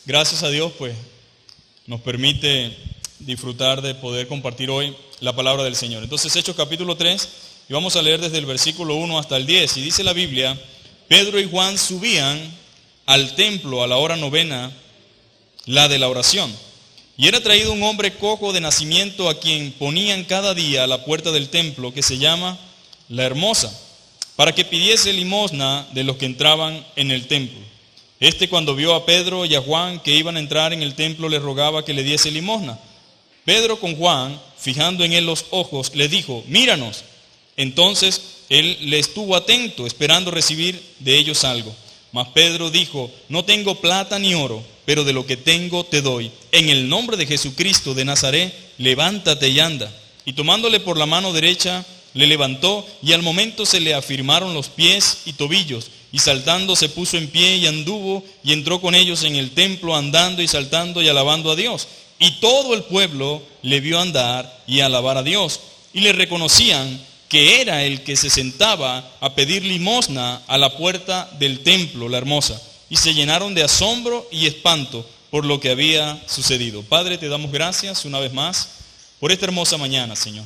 Gracias a Dios, pues, nos permite disfrutar de poder compartir hoy la palabra del Señor. Entonces, Hechos capítulo 3, y vamos a leer desde el versículo 1 hasta el 10. Y dice la Biblia: Pedro y Juan subían al templo a la hora novena, la de la oración. Y era traído un hombre cojo de nacimiento, a quien ponían cada día a la puerta del templo, que se llama La Hermosa, para que pidiese limosna de los que entraban en el templo. Este, cuando vio a Pedro y a Juan que iban a entrar en el templo, le rogaba que le diese limosna. Pedro, con Juan, fijando en él los ojos, le dijo: míranos. Entonces él le estuvo atento, esperando recibir de ellos algo. Mas Pedro dijo: no tengo plata ni oro, pero de lo que tengo te doy. En el nombre de Jesucristo de Nazaret, levántate y anda. Y tomándole por la mano derecha, le levantó, y al momento se le afirmaron los pies y tobillos, y saltando se puso en pie y anduvo, y entró con ellos en el templo, andando y saltando y alabando a Dios. Y todo el pueblo le vio andar y alabar a Dios, y le reconocían que era el que se sentaba a pedir limosna a la puerta del templo, La Hermosa, y se llenaron de asombro y espanto por lo que había sucedido. Padre, te damos gracias una vez más por esta hermosa mañana, Señor.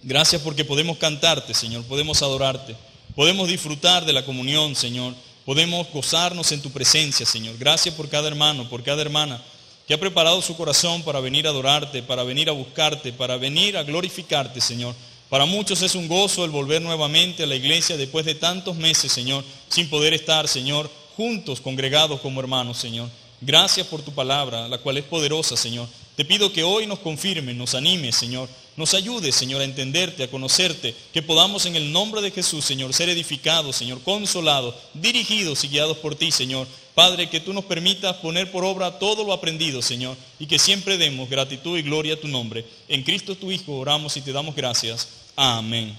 Gracias porque podemos cantarte, Señor, podemos adorarte, podemos disfrutar de la comunión, Señor, podemos gozarnos en tu presencia, Señor. Gracias por cada hermano, por cada hermana que ha preparado su corazón para venir a adorarte, para venir a buscarte, para venir a glorificarte, Señor. Para muchos es un gozo el volver nuevamente a la iglesia después de tantos meses, Señor, sin poder estar, Señor, juntos, congregados como hermanos, Señor. Gracias por tu palabra, la cual es poderosa, Señor. Te pido que hoy nos confirmes, nos animes, Señor. Nos ayudes, Señor, a entenderte, a conocerte, que podamos en el nombre de Jesús, Señor, ser edificados, Señor, consolados, dirigidos y guiados por ti, Señor. Padre, que tú nos permitas poner por obra todo lo aprendido, Señor, y que siempre demos gratitud y gloria a tu nombre. En Cristo tu Hijo oramos y te damos gracias. Amén.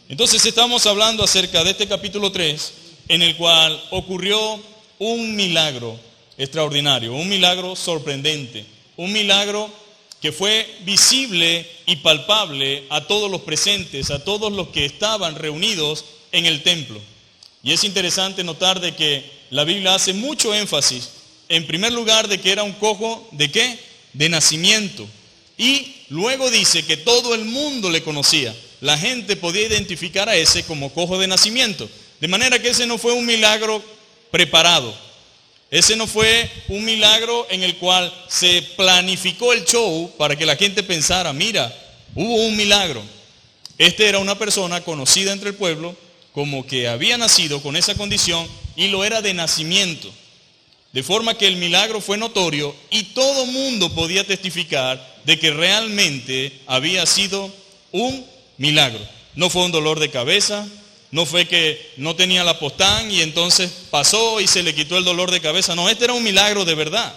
Entonces estamos hablando acerca de este capítulo 3, en el cual ocurrió un milagro extraordinario, un milagro sorprendente, un milagro que fue visible y palpable a todos los presentes, a todos los que estaban reunidos en el templo. Y es interesante notar de que la Biblia hace mucho énfasis, en primer lugar, de que era un cojo, ¿de qué? De nacimiento. Y luego dice que todo el mundo le conocía. La gente podía identificar a ese como cojo de nacimiento. De manera que ese no fue un milagro preparado. Ese no fue un milagro en el cual se planificó el show para que la gente pensara: mira, hubo un milagro. Este era una persona conocida entre el pueblo como que había nacido con esa condición y lo era de nacimiento. De forma que el milagro fue notorio y todo mundo podía testificar de que realmente había sido un milagro. No fue un dolor de cabeza, no fue que no tenía la postán y entonces pasó y se le quitó el dolor de cabeza. No, este era un milagro de verdad.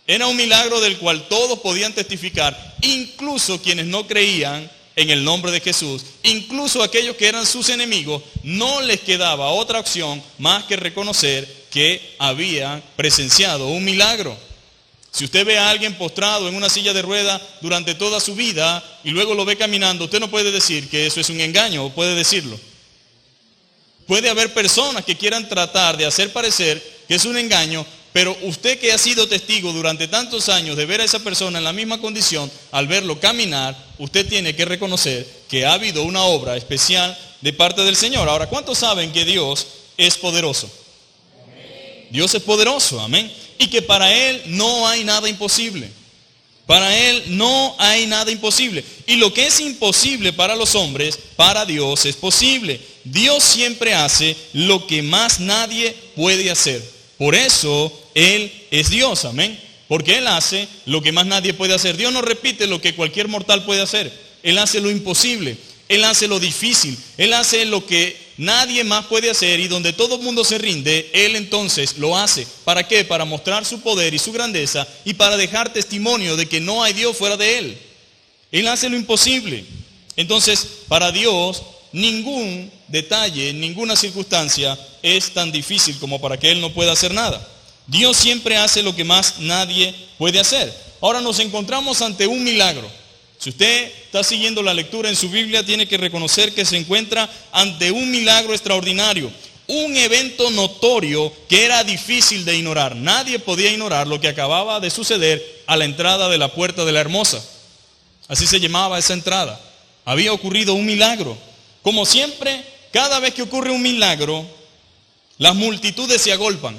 Era un milagro del cual todos podían testificar, incluso quienes no creían en el nombre de Jesús, incluso aquellos que eran sus enemigos. No les quedaba otra opción más que reconocer que había presenciado un milagro. Si usted ve a alguien postrado en una silla de ruedas durante toda su vida y luego lo ve caminando, usted no puede decir que eso es un engaño, o puede decirlo. Puede haber personas que quieran tratar de hacer parecer que es un engaño, pero usted que ha sido testigo durante tantos años de ver a esa persona en la misma condición, al verlo caminar, usted tiene que reconocer que ha habido una obra especial de parte del Señor. Ahora, ¿cuántos saben que Dios es poderoso? Dios es poderoso, amén. Y que para Él no hay nada imposible. Para Él no hay nada imposible. Y lo que es imposible para los hombres, para Dios es posible. Dios siempre hace lo que más nadie puede hacer. Por eso Él es Dios, amén. Porque Él hace lo que más nadie puede hacer. Dios no repite lo que cualquier mortal puede hacer. Él hace lo imposible. Él hace lo difícil. Él hace lo que nadie más puede hacer, y donde todo el mundo se rinde, Él entonces lo hace. ¿Para qué? Para mostrar su poder y su grandeza, y para dejar testimonio de que no hay Dios fuera de Él. Él hace lo imposible. Entonces, para Dios, ningún detalle, ninguna circunstancia es tan difícil como para que Él no pueda hacer nada. Dios siempre hace lo que más nadie puede hacer. Ahora nos encontramos ante un milagro. Si usted está siguiendo la lectura en su Biblia, tiene que reconocer que se encuentra ante un milagro extraordinario. un evento notorio que era difícil de ignorar. Nadie podía ignorar lo que acababa de suceder a la entrada de la Puerta de la Hermosa. Así se llamaba esa entrada. Había ocurrido un milagro. Como siempre, cada vez que ocurre un milagro, las multitudes se agolpan.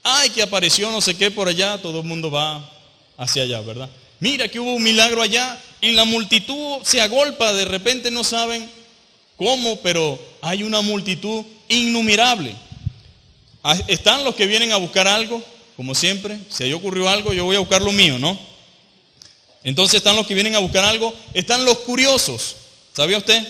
Ay, que apareció no sé qué por allá, todo el mundo va hacia allá, ¿verdad? Mira que hubo un milagro allá y la multitud se agolpa, de repente no saben cómo, pero hay una multitud innumerable. Están los que vienen a buscar algo, como siempre, si ahí ocurrió algo, yo voy a buscar lo mío, ¿no? Entonces están los que vienen a buscar algo, están los curiosos, ¿sabía usted?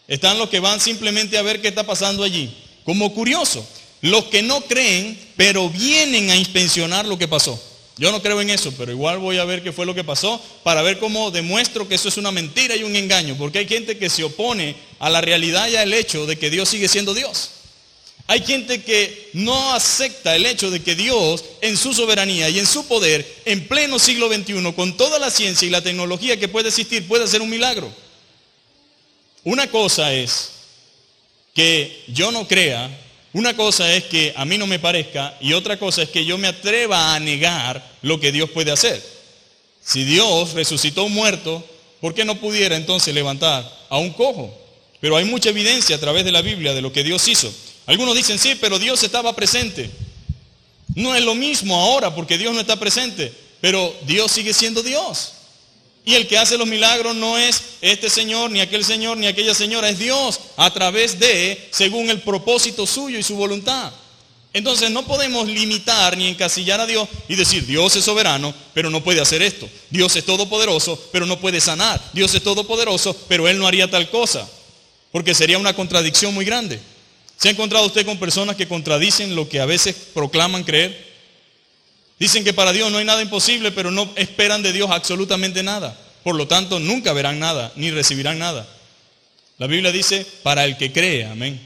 Están los que van simplemente a ver qué está pasando allí, como curiosos. Los que no creen, pero vienen a inspeccionar lo que pasó. Yo no creo en eso, pero igual voy a ver qué fue lo que pasó para ver cómo demuestro que eso es una mentira y un engaño. Porque hay gente que se opone a la realidad y al hecho de que Dios sigue siendo Dios. Hay gente que no acepta el hecho de que Dios, en su soberanía y en su poder, en pleno siglo XXI, con toda la ciencia y la tecnología que puede existir, puede hacer un milagro. Una cosa es que yo no crea, una cosa es que a mí no me parezca y otra cosa es que yo me atreva a negar lo que Dios puede hacer. Si Dios resucitó a un muerto, ¿por qué no pudiera entonces levantar a un cojo? Pero hay mucha evidencia a través de la Biblia de lo que Dios hizo. Algunos dicen, sí, pero Dios estaba presente. No es lo mismo ahora porque Dios no está presente, pero Dios sigue siendo Dios. Y el que hace los milagros no es este señor, ni aquella señora, es Dios a través de, según el propósito suyo y su voluntad. Entonces no podemos limitar ni encasillar a Dios y decir, Dios es soberano, pero no puede hacer esto. Dios es todopoderoso, pero no puede sanar. Dios es todopoderoso, pero Él no haría tal cosa. Porque sería una contradicción muy grande. ¿Se ha encontrado usted con personas que contradicen lo que a veces proclaman creer? Dicen que para Dios no hay nada imposible, pero no esperan de Dios absolutamente nada. Por lo tanto, nunca verán nada, ni recibirán nada. La Biblia dice, para el que cree, amén.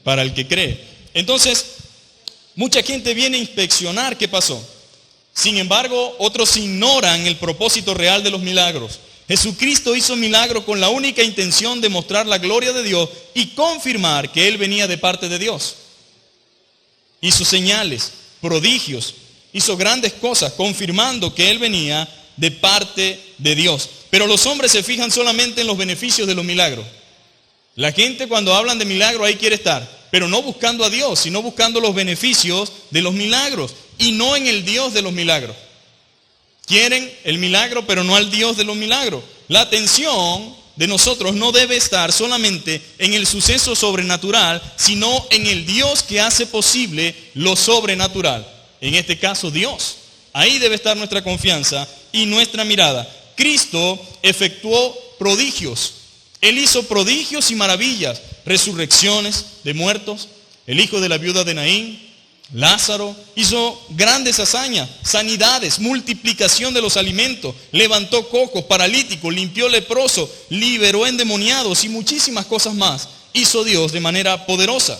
Para el que cree. Entonces, mucha gente viene a inspeccionar qué pasó. Sin embargo, otros ignoran el propósito real de los milagros. Jesucristo hizo milagros con la única intención de mostrar la gloria de Dios y confirmar que Él venía de parte de Dios. Hizo señales, prodigios, hizo grandes cosas, confirmando que Él venía de parte de Dios. Pero los hombres se fijan solamente en los beneficios de los milagros. La gente cuando hablan de milagros ahí quiere estar, pero no buscando a Dios, sino buscando los beneficios de los milagros y no en el Dios de los milagros. Quieren el milagro, pero no al Dios de los milagros. La atención de nosotros no debe estar solamente en el suceso sobrenatural, sino en el Dios que hace posible lo sobrenatural. En este caso, Dios. Ahí debe estar nuestra confianza y nuestra mirada. Cristo efectuó prodigios. Él hizo prodigios y maravillas. Resurrecciones de muertos. El hijo de la viuda de Naín, Lázaro, hizo grandes hazañas, sanidades, multiplicación de los alimentos, levantó cojos, paralíticos, limpió leprosos, liberó endemoniados y muchísimas cosas más. Hizo Dios de manera poderosa.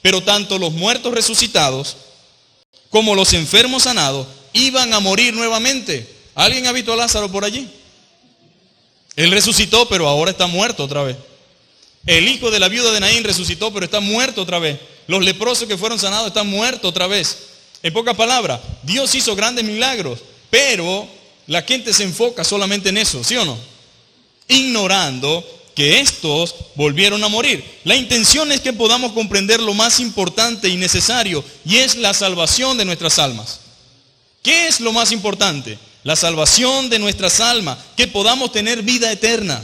Pero tanto los muertos resucitados como los enfermos sanados iban a morir nuevamente. ¿Alguien ha visto a Lázaro por allí? Él resucitó, pero ahora está muerto otra vez. El hijo de la viuda de Naín resucitó, pero está muerto otra vez. Los leprosos que fueron sanados están muertos otra vez. En pocas palabras, Dios hizo grandes milagros, pero la gente se enfoca solamente en eso, ¿sí o no? Ignorando que estos volvieron a morir. La intención es que podamos comprender lo más importante y necesario, y es la salvación de nuestras almas. ¿Qué es lo más importante? La salvación de nuestras almas, que podamos tener vida eterna.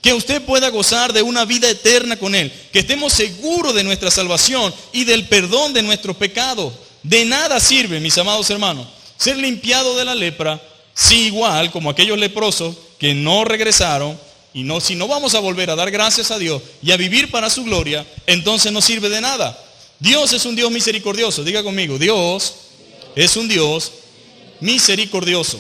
Que usted pueda gozar de una vida eterna con Él. Que estemos seguros de nuestra salvación y del perdón de nuestros pecados. De nada sirve, mis amados hermanos, ser limpiado de la lepra, si igual como aquellos leprosos que no regresaron, y no, si no vamos a volver a dar gracias a Dios y a vivir para su gloria, entonces no sirve de nada. Dios es un Dios misericordioso. Diga conmigo, Dios es un Dios misericordioso.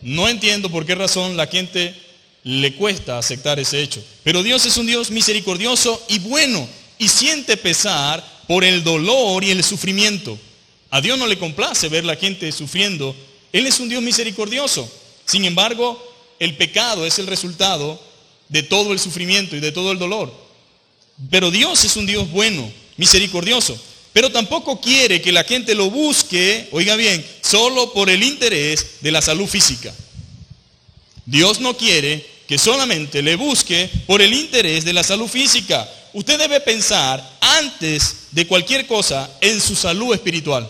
No entiendo por qué razón la gente le cuesta aceptar ese hecho. Pero Dios es un Dios misericordioso y bueno, y siente pesar por el dolor y el sufrimiento. A Dios no le complace ver la gente sufriendo. Él es un Dios misericordioso. Sin embargo, el pecado es el resultado de todo el sufrimiento y de todo el dolor. Pero Dios es un Dios bueno misericordioso. Pero tampoco quiere que la gente lo busque, oiga bien, solo por el interés de la salud física. Dios no quiere que solamente le busque por el interés de la salud física. Usted debe pensar antes de cualquier cosa en su salud espiritual.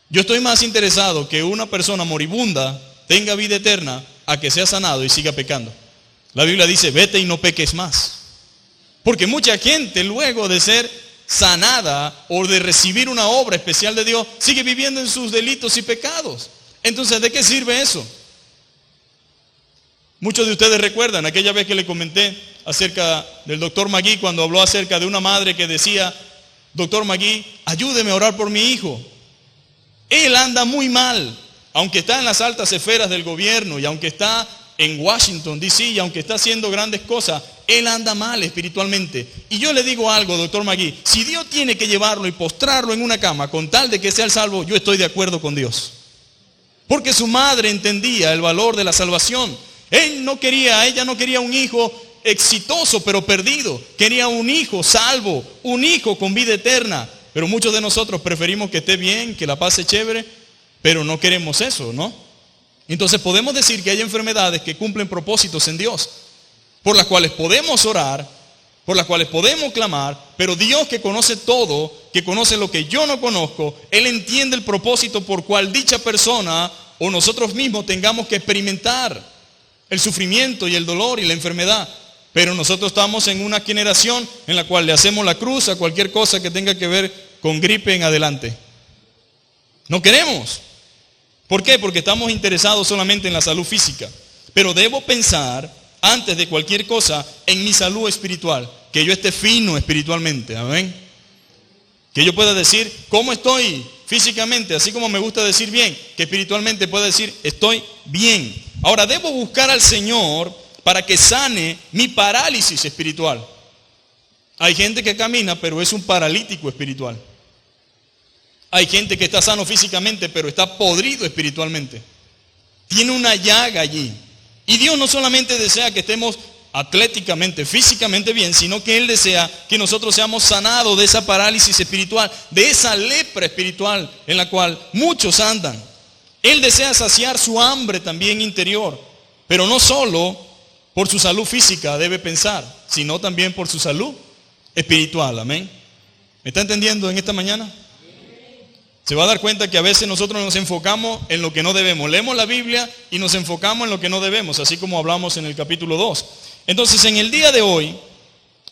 Yo estoy más interesado que una persona moribunda tenga vida eterna a que sea sanado y siga pecando. La Biblia dice, vete y no peques más. Porque mucha gente luego de ser sanada o de recibir una obra especial de Dios, sigue viviendo en sus delitos y pecados. Entonces, ¿de qué sirve eso? Muchos de ustedes recuerdan aquella vez que le comenté acerca del doctor Magui, cuando habló acerca de una madre que decía, doctor Magui, ayúdeme a orar por mi hijo. Él anda muy mal, aunque está en las altas esferas del gobierno y aunque está en Washington, D.C., y aunque está haciendo grandes cosas, él anda mal espiritualmente. Y yo le digo algo, doctor Magui, si Dios tiene que llevarlo y postrarlo en una cama con tal de que sea el salvo, yo estoy de acuerdo con Dios. Porque su madre entendía el valor de la salvación. Ella no quería un hijo exitoso pero perdido. Quería un hijo salvo, un hijo con vida eterna. Pero muchos de nosotros preferimos que esté bien, que la pase chévere, pero no queremos eso, ¿no? Entonces podemos decir que hay enfermedades que cumplen propósitos en Dios, por las cuales podemos orar, por las cuales podemos clamar, pero Dios, que conoce todo, que conoce lo que yo no conozco, Él entiende el propósito por cual dicha persona o nosotros mismos tengamos que experimentar el sufrimiento y el dolor y la enfermedad. Pero nosotros estamos en una generación en la cual le hacemos la cruz a cualquier cosa que tenga que ver con gripe en adelante. No queremos. ¿Por qué? Porque estamos interesados solamente en la salud física. Pero debo pensar, antes de cualquier cosa, en mi salud espiritual. Que yo esté fino espiritualmente. Amén. Que yo pueda decir, ¿cómo estoy físicamente? Así como me gusta decir bien, que espiritualmente pueda decir, estoy bien. Ahora, debo buscar al Señor para que sane mi parálisis espiritual. Hay gente que camina, pero es un paralítico espiritual. Hay gente que está sano físicamente, pero está podrido espiritualmente. Tiene una llaga allí. Y Dios no solamente desea que estemos atléticamente, físicamente bien, sino que Él desea que nosotros seamos sanados de esa parálisis espiritual, de esa lepra espiritual en la cual muchos andan. Él desea saciar su hambre también interior, pero no solo por su salud física debe pensar, sino también por su salud espiritual. Amén. ¿Me está entendiendo en esta mañana? Se va a dar cuenta que a veces nosotros nos enfocamos en lo que no debemos. Leemos la Biblia y nos enfocamos en lo que no debemos, así como hablamos en el capítulo 2. Entonces, en el día de hoy,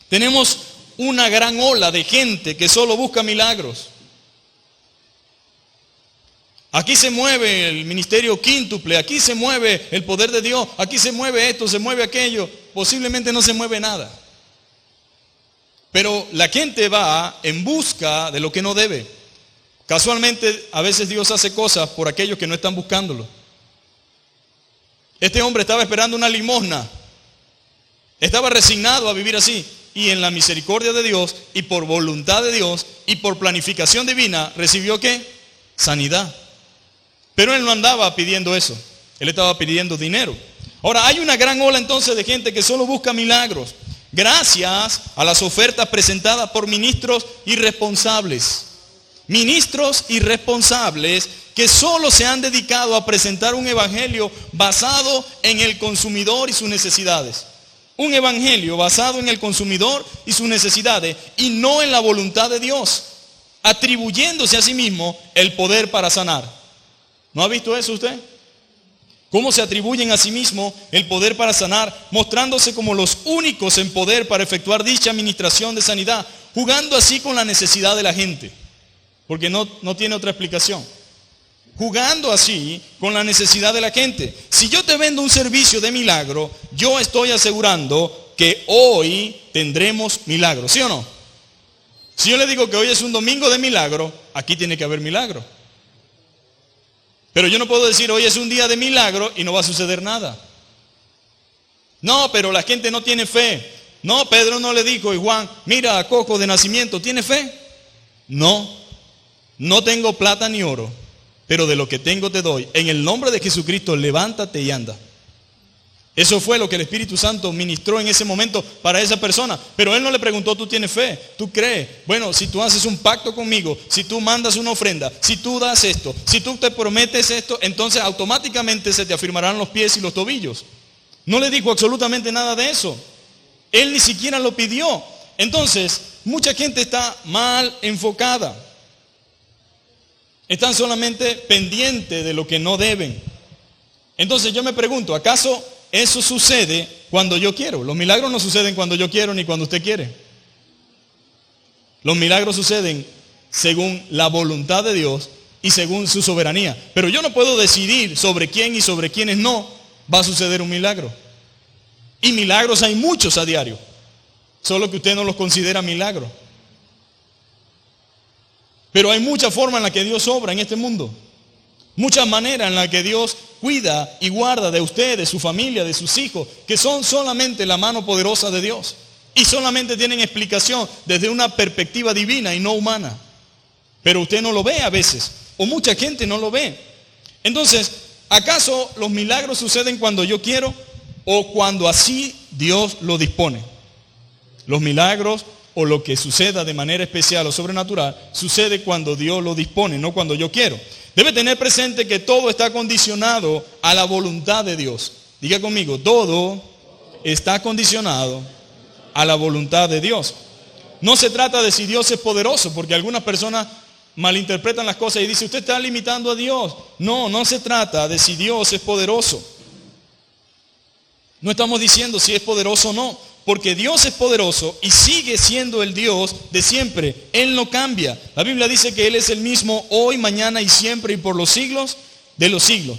tenemos una gran ola de gente que solo busca milagros. Aquí se mueve el ministerio quíntuple, aquí se mueve el poder de Dios, aquí se mueve esto, se mueve aquello. Posiblemente no se mueve nada. Pero la gente va en busca de lo que no debe. Casualmente, a veces Dios hace cosas por aquellos que no están buscándolo. Este hombre estaba esperando una limosna. Estaba resignado a vivir así. Y en la misericordia de Dios, y por voluntad de Dios, y por planificación divina, ¿recibió qué? Sanidad. Pero él no andaba pidiendo eso. Él estaba pidiendo dinero. Ahora, hay una gran ola entonces de gente que solo busca milagros, gracias a las ofertas presentadas por ministros irresponsables. Ministros irresponsables que solo se han dedicado a presentar un evangelio basado en el consumidor y sus necesidades. Un evangelio basado en el consumidor y sus necesidades y no en la voluntad de Dios, atribuyéndose a sí mismo el poder para sanar. ¿No ha visto eso usted? ¿Cómo se atribuyen a sí mismos el poder para sanar, mostrándose como los únicos en poder para efectuar dicha administración de sanidad, jugando así con la necesidad de la gente? Porque no tiene otra explicación. Jugando así con la necesidad de la gente. Si yo te vendo un servicio de milagro, yo estoy asegurando que hoy tendremos milagro, ¿sí o no? Si yo le digo que hoy es un domingo de milagro, aquí tiene que haber milagro. Pero yo no puedo decir hoy es un día de milagro y no va a suceder nada. No, pero la gente no tiene fe. No, Pedro no le dijo, y Juan, mira a Coco de nacimiento, ¿tiene fe? No tengo plata ni oro, pero de lo que tengo te doy. En el nombre de Jesucristo, levántate y anda. Eso fue lo que el Espíritu Santo ministró en ese momento para esa persona. Pero él no le preguntó, ¿tú tienes fe? ¿Tú crees? Bueno, si tú haces un pacto conmigo, si tú mandas una ofrenda, si tú das esto, si tú te prometes esto, entonces automáticamente se te afirmarán los pies y los tobillos. No le dijo absolutamente nada de eso. Él ni siquiera lo pidió. Entonces, mucha gente está mal enfocada. Están solamente pendientes de lo que no deben. Entonces yo me pregunto, ¿acaso eso sucede cuando yo quiero? Los milagros no suceden cuando yo quiero ni cuando usted quiere. Los milagros suceden según la voluntad de Dios y según su soberanía. Pero yo no puedo decidir sobre quién y sobre quiénes no va a suceder un milagro. Y milagros hay muchos a diario, solo que usted no los considera milagros. Pero hay muchas formas en las que Dios obra en este mundo. Muchas maneras en las que Dios cuida y guarda de usted, de su familia, de sus hijos, que son solamente la mano poderosa de Dios. Y solamente tienen explicación desde una perspectiva divina y no humana. Pero usted no lo ve a veces, o mucha gente no lo ve. Entonces, ¿acaso los milagros suceden cuando yo quiero o cuando así Dios lo dispone? Los milagros o lo que suceda de manera especial o sobrenatural sucede cuando Dios lo dispone, no cuando yo quiero. Debe tener presente que todo está condicionado a la voluntad de Dios. Diga conmigo, todo está condicionado a la voluntad de Dios. No se trata de si Dios es poderoso, porque algunas personas malinterpretan las cosas y dicen, usted está limitando a Dios. No, no se trata de si Dios es poderoso. No estamos diciendo si es poderoso o no. Porque Dios es poderoso y sigue siendo el Dios de siempre. Él no cambia. La Biblia dice que Él es el mismo hoy, mañana y siempre y por los siglos de los siglos.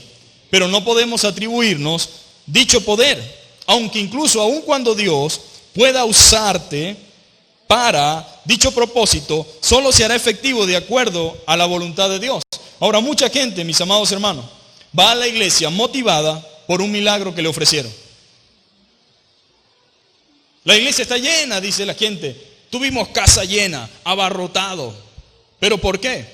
Pero no podemos atribuirnos dicho poder. Aunque incluso aun cuando Dios pueda usarte para dicho propósito, solo se hará efectivo de acuerdo a la voluntad de Dios. Ahora, mucha gente, mis amados hermanos, va a la iglesia motivada por un milagro que le ofrecieron. La iglesia está llena, dice la gente. Tuvimos casa llena, abarrotado. ¿Pero por qué?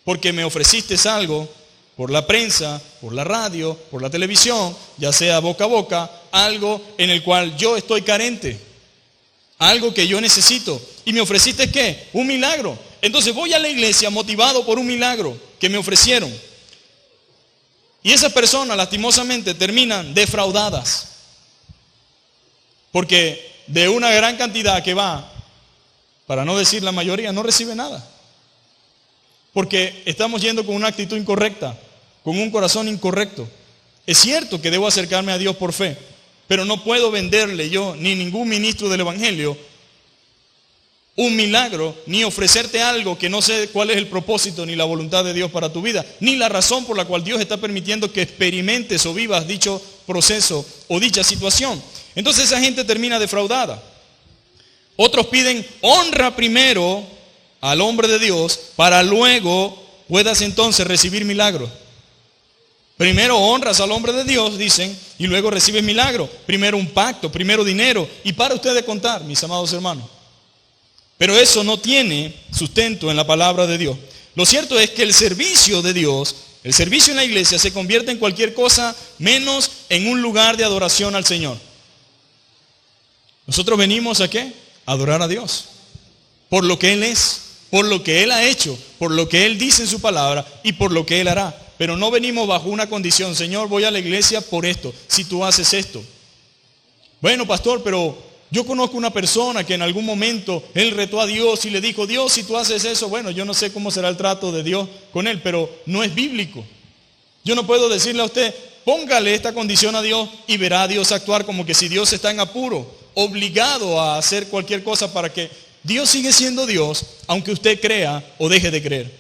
Porque me ofreciste algo por la prensa, por la radio, por la televisión, ya sea boca a boca, algo en el cual yo estoy carente, algo que yo necesito. ¿Y me ofreciste qué? Un milagro. Entonces voy a la iglesia motivado por un milagro que me ofrecieron. Y esas personas lastimosamente terminan defraudadas. Porque de una gran cantidad que va, para no decir la mayoría, no recibe nada. Porque estamos yendo con una actitud incorrecta, con un corazón incorrecto. Es cierto que debo acercarme a Dios por fe, pero no puedo venderle yo, ni ningún ministro del Evangelio, un milagro, ni ofrecerte algo que no sé cuál es el propósito ni la voluntad de Dios para tu vida, ni la razón por la cual Dios está permitiendo que experimentes o vivas dicho proceso o dicha situación. Entonces esa gente termina defraudada. Otros piden honra primero al hombre de Dios para luego puedas entonces recibir milagros. Primero honras al hombre de Dios, dicen, y luego recibes milagro. Primero un pacto, primero dinero. Y para ustedes contar, mis amados hermanos. Pero eso no tiene sustento en la palabra de Dios. Lo cierto es que el servicio de Dios, el servicio en la iglesia se convierte en cualquier cosa menos en un lugar de adoración al Señor. Nosotros venimos ¿a qué? A adorar a Dios. Por lo que Él es, por lo que Él ha hecho, por lo que Él dice en su palabra y por lo que Él hará. Pero no venimos bajo una condición, Señor, voy a la iglesia por esto, si tú haces esto. Bueno, pastor, pero yo conozco una persona que en algún momento él retó a Dios y le dijo, Dios, si tú haces eso, bueno, yo no sé cómo será el trato de Dios con él, pero no es bíblico. Yo no puedo decirle a usted, póngale esta condición a Dios y verá a Dios actuar como que si Dios está en apuro, obligado a hacer cualquier cosa para que Dios sigue siendo Dios, aunque usted crea o deje de creer.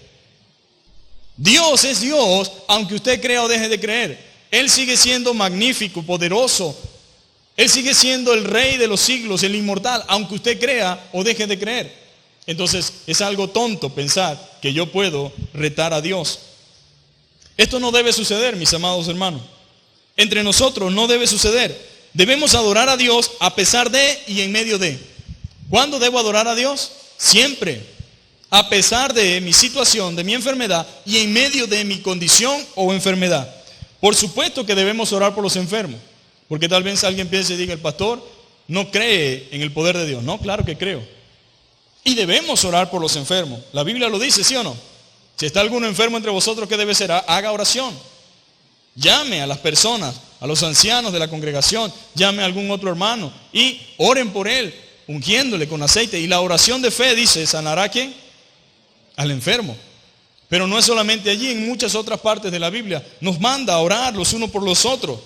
Dios es Dios, aunque usted crea o deje de creer. Él sigue siendo magnífico, poderoso. Él sigue siendo el Rey de los siglos, el inmortal, aunque usted crea o deje de creer. Entonces, es algo tonto pensar que yo puedo retar a Dios. Esto no debe suceder, mis amados hermanos. Entre nosotros no debe suceder. Debemos adorar a Dios a pesar de y en medio de. ¿Cuándo debo adorar a Dios? Siempre. A pesar de mi situación, de mi enfermedad y en medio de mi condición o enfermedad. Por supuesto que debemos orar por los enfermos. Porque tal vez alguien piense y diga, el pastor no cree en el poder de Dios. No, claro que creo. Y debemos orar por los enfermos. La Biblia lo dice, ¿sí o no? Si está alguno enfermo entre vosotros, ¿qué debe ser? Haga oración. Llame a las personas, a los ancianos de la congregación, llame a algún otro hermano y oren por él, ungiéndole con aceite. Y la oración de fe, dice, ¿sanará a quién? Al enfermo. Pero no es solamente allí, en muchas otras partes de la Biblia nos manda a orar los unos por los otros.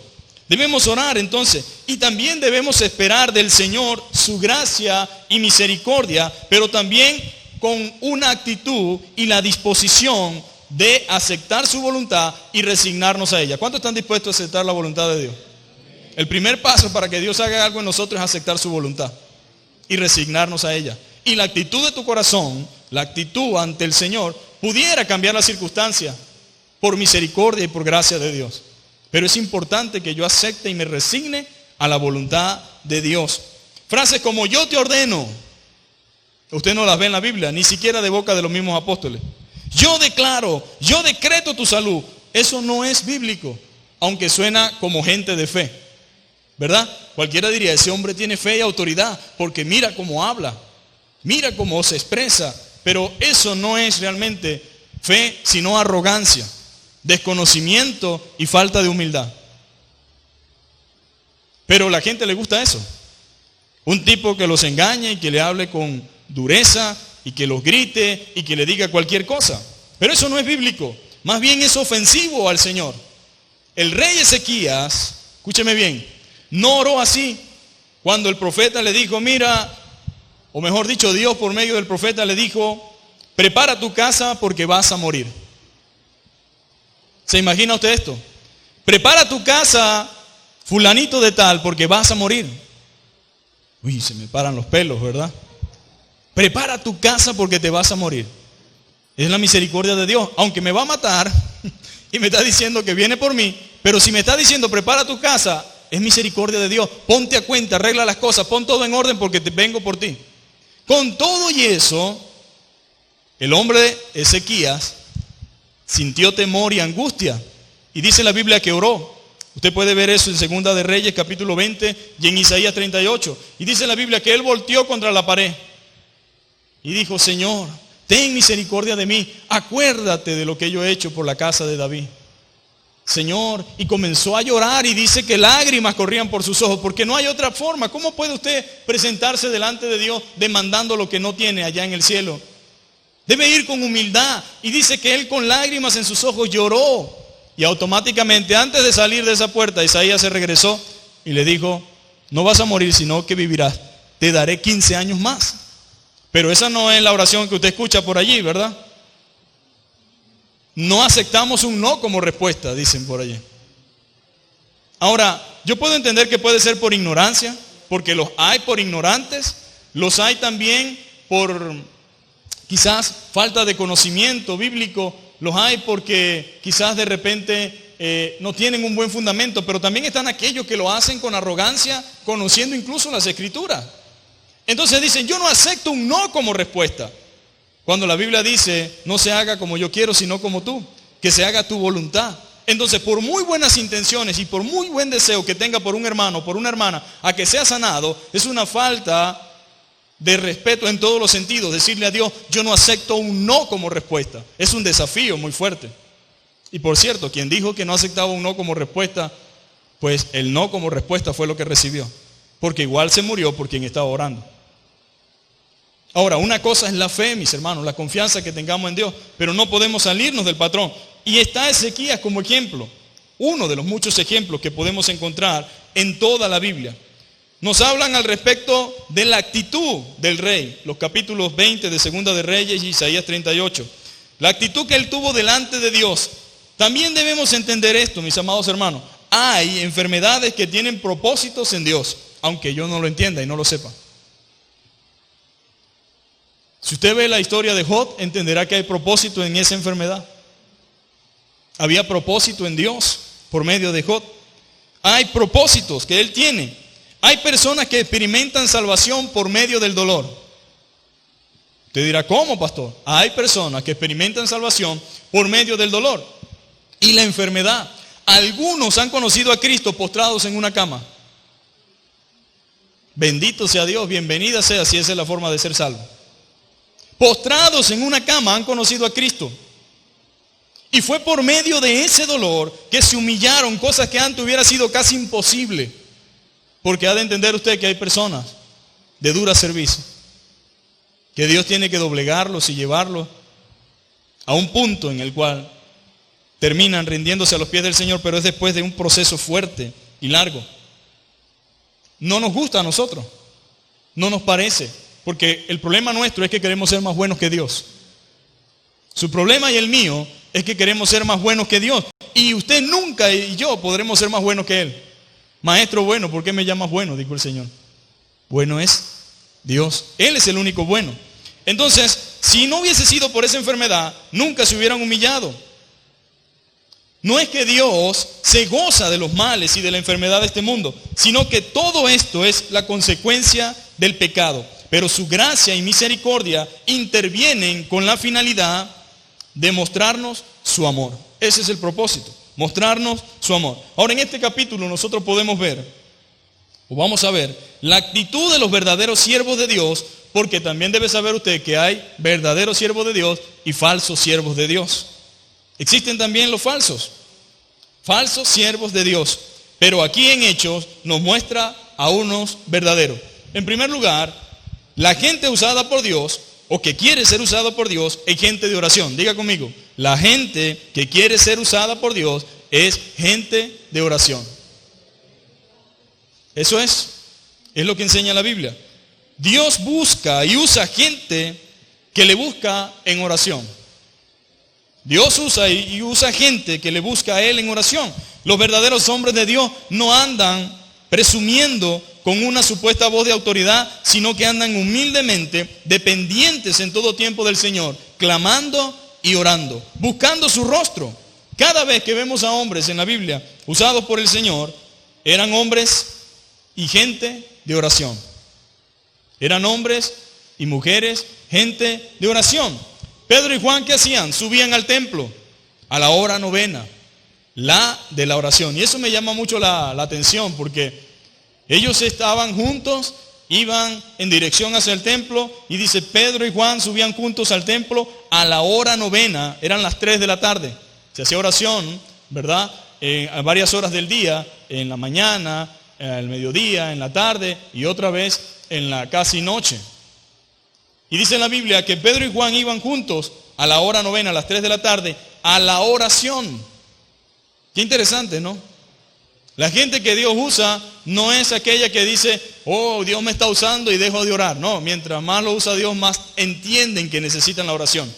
Debemos orar entonces, y también debemos esperar del Señor su gracia y misericordia, pero también con una actitud y la disposición de aceptar su voluntad y resignarnos a ella. ¿Cuántos están dispuestos a aceptar la voluntad de Dios? El primer paso para que Dios haga algo en nosotros es aceptar su voluntad y resignarnos a ella. Y la actitud de tu corazón, la actitud ante el Señor, pudiera cambiar la circunstancia por misericordia y por gracia de Dios. Pero es importante que yo acepte y me resigne a la voluntad de Dios. Frases como yo te ordeno, usted no las ve en la Biblia, ni siquiera de boca de los mismos apóstoles. Yo declaro, yo decreto tu salud. Eso no es bíblico, aunque suena como gente de fe, ¿verdad? Cualquiera diría, ese hombre tiene fe y autoridad, porque mira cómo habla, mira cómo se expresa. Pero eso no es realmente fe, sino arrogancia, desconocimiento y falta de humildad. Pero a la gente le gusta eso. Un tipo que los engañe y que le hable con dureza y que los grite y que le diga cualquier cosa. Pero eso no es bíblico. Más bien es ofensivo al Señor. El rey Ezequías, escúcheme bien, no oró así. Cuando el profeta le dijo, mira, o mejor dicho, Dios por medio del profeta le dijo, prepara tu casa porque vas a morir. ¿Se imagina usted esto? Prepara tu casa, fulanito de tal, porque vas a morir. Uy, se me paran los pelos, ¿verdad? Prepara tu casa porque te vas a morir. Es la misericordia de Dios. Aunque me va a matar y me está diciendo que viene por mí, pero si me está diciendo prepara tu casa, es misericordia de Dios. Ponte a cuenta, arregla las cosas, pon todo en orden porque te vengo por ti. Con todo y eso, el hombre Ezequías sintió temor y angustia. Y dice la Biblia que oró. Usted puede ver eso en Segunda de Reyes, capítulo 20, y en Isaías 38. Y dice la Biblia que él volteó contra la pared. Y dijo, Señor, ten misericordia de mí. Acuérdate de lo que yo he hecho por la casa de David. Señor, y comenzó a llorar y dice que lágrimas corrían por sus ojos, porque no hay otra forma. ¿Cómo puede usted presentarse delante de Dios demandando lo que no tiene allá en el cielo? Debe ir con humildad. Y dice que él con lágrimas en sus ojos lloró. Y automáticamente antes de salir de esa puerta, Isaías se regresó y le dijo, no vas a morir, sino que vivirás. Te daré 15 años más. Pero esa no es la oración que usted escucha por allí, ¿verdad? No aceptamos un no como respuesta, dicen por allí. Ahora, yo puedo entender que puede ser por ignorancia, porque los hay por ignorantes, los hay también por quizás falta de conocimiento bíblico, los hay porque quizás de repente no tienen un buen fundamento, pero también están aquellos que lo hacen con arrogancia, conociendo incluso las Escrituras. Entonces dicen, yo no acepto un no como respuesta. Cuando la Biblia dice, no se haga como yo quiero, sino como tú, que se haga tu voluntad. Entonces, por muy buenas intenciones y por muy buen deseo que tenga por un hermano o por una hermana a que sea sanado, es una falta de respeto en todos los sentidos. Decirle a Dios, yo no acepto un no como respuesta. Es un desafío muy fuerte. Y por cierto, quien dijo que no aceptaba un no como respuesta, pues el no como respuesta fue lo que recibió. Porque igual se murió por quien estaba orando. Ahora, una cosa es la fe, mis hermanos, la confianza que tengamos en Dios, pero no podemos salirnos del patrón. Y está Ezequías como ejemplo, uno de los muchos ejemplos que podemos encontrar en toda la Biblia. Nos hablan al respecto de la actitud del rey, los capítulos 20 de Segunda de Reyes y Isaías 38. La actitud que él tuvo delante de Dios. También debemos entender esto, mis amados hermanos. Hay enfermedades que tienen propósitos en Dios, aunque yo no lo entienda y no lo sepa. Si usted ve la historia de Job, entenderá que hay propósito en esa enfermedad. Había propósito en Dios por medio de Job. Hay propósitos que él tiene. Hay personas que experimentan salvación por medio del dolor. Usted dirá, ¿cómo, pastor? Hay personas que experimentan salvación por medio del dolor y la enfermedad. Algunos han conocido a Cristo postrados en una cama. Bendito sea Dios, bienvenida sea si esa es la forma de ser salvo. Postrados en una cama han conocido a Cristo. Y fue por medio de ese dolor que se humillaron, cosas que antes hubiera sido casi imposible. Porque ha de entender usted que hay personas de dura servicio, que Dios tiene que doblegarlos y llevarlos a un punto en el cual terminan rindiéndose a los pies del Señor, pero es después de un proceso fuerte y largo. No nos gusta a nosotros, no nos parece, porque el problema nuestro es que queremos ser más buenos que Dios. Su problema y el mío es que queremos ser más buenos que Dios. Y usted nunca y yo podremos ser más buenos que Él. Maestro bueno, ¿por qué me llamas bueno?, dijo el Señor. Bueno es Dios, Él es el único bueno. Entonces, si no hubiese sido por esa enfermedad, nunca se hubieran humillado. No es que Dios se goza de los males y de la enfermedad de este mundo, sino que todo esto es la consecuencia del pecado. Pero su gracia y misericordia intervienen con la finalidad de mostrarnos su amor. Ese es el propósito, mostrarnos su amor. Ahora en este capítulo nosotros podemos ver, o vamos a ver, la actitud de los verdaderos siervos de Dios, porque también debe saber usted que hay verdaderos siervos de Dios y falsos siervos de Dios. Existen también los falsos siervos de Dios, pero aquí en Hechos nos muestra a unos verdaderos. En primer lugar, la gente usada por Dios, o que quiere ser usada por Dios, es gente de oración. Diga conmigo, la gente que quiere ser usada por Dios es gente de oración. Eso es lo que enseña la Biblia. Dios busca y usa gente que le busca en oración. Dios usa y usa gente que le busca a Él en oración. Los verdaderos hombres de Dios no andan presumiendo con una supuesta voz de autoridad, sino que andan humildemente, dependientes en todo tiempo del Señor, clamando y orando, buscando su rostro. Cada vez que vemos a hombres en la Biblia usados por el Señor, eran hombres y gente de oración. Eran hombres y mujeres, gente de oración. Pedro y Juan, ¿qué hacían? Subían al templo a la hora novena, la de la oración. Y eso me llama mucho la atención, porque ellos estaban juntos, iban en dirección hacia el templo, y dice, Pedro y Juan subían juntos al templo a la hora novena, eran las 3 de la tarde. Se hacía oración, ¿verdad? A varias horas del día, en la mañana, al mediodía, en la tarde, y otra vez en la casi noche. Y dice en la Biblia que Pedro y Juan iban juntos a la hora novena, a las 3 de la tarde, a la oración. Qué interesante, ¿no? La gente que Dios usa no es aquella que dice, oh, Dios me está usando y dejo de orar. No, mientras más lo usa Dios, más entienden que necesitan la oración.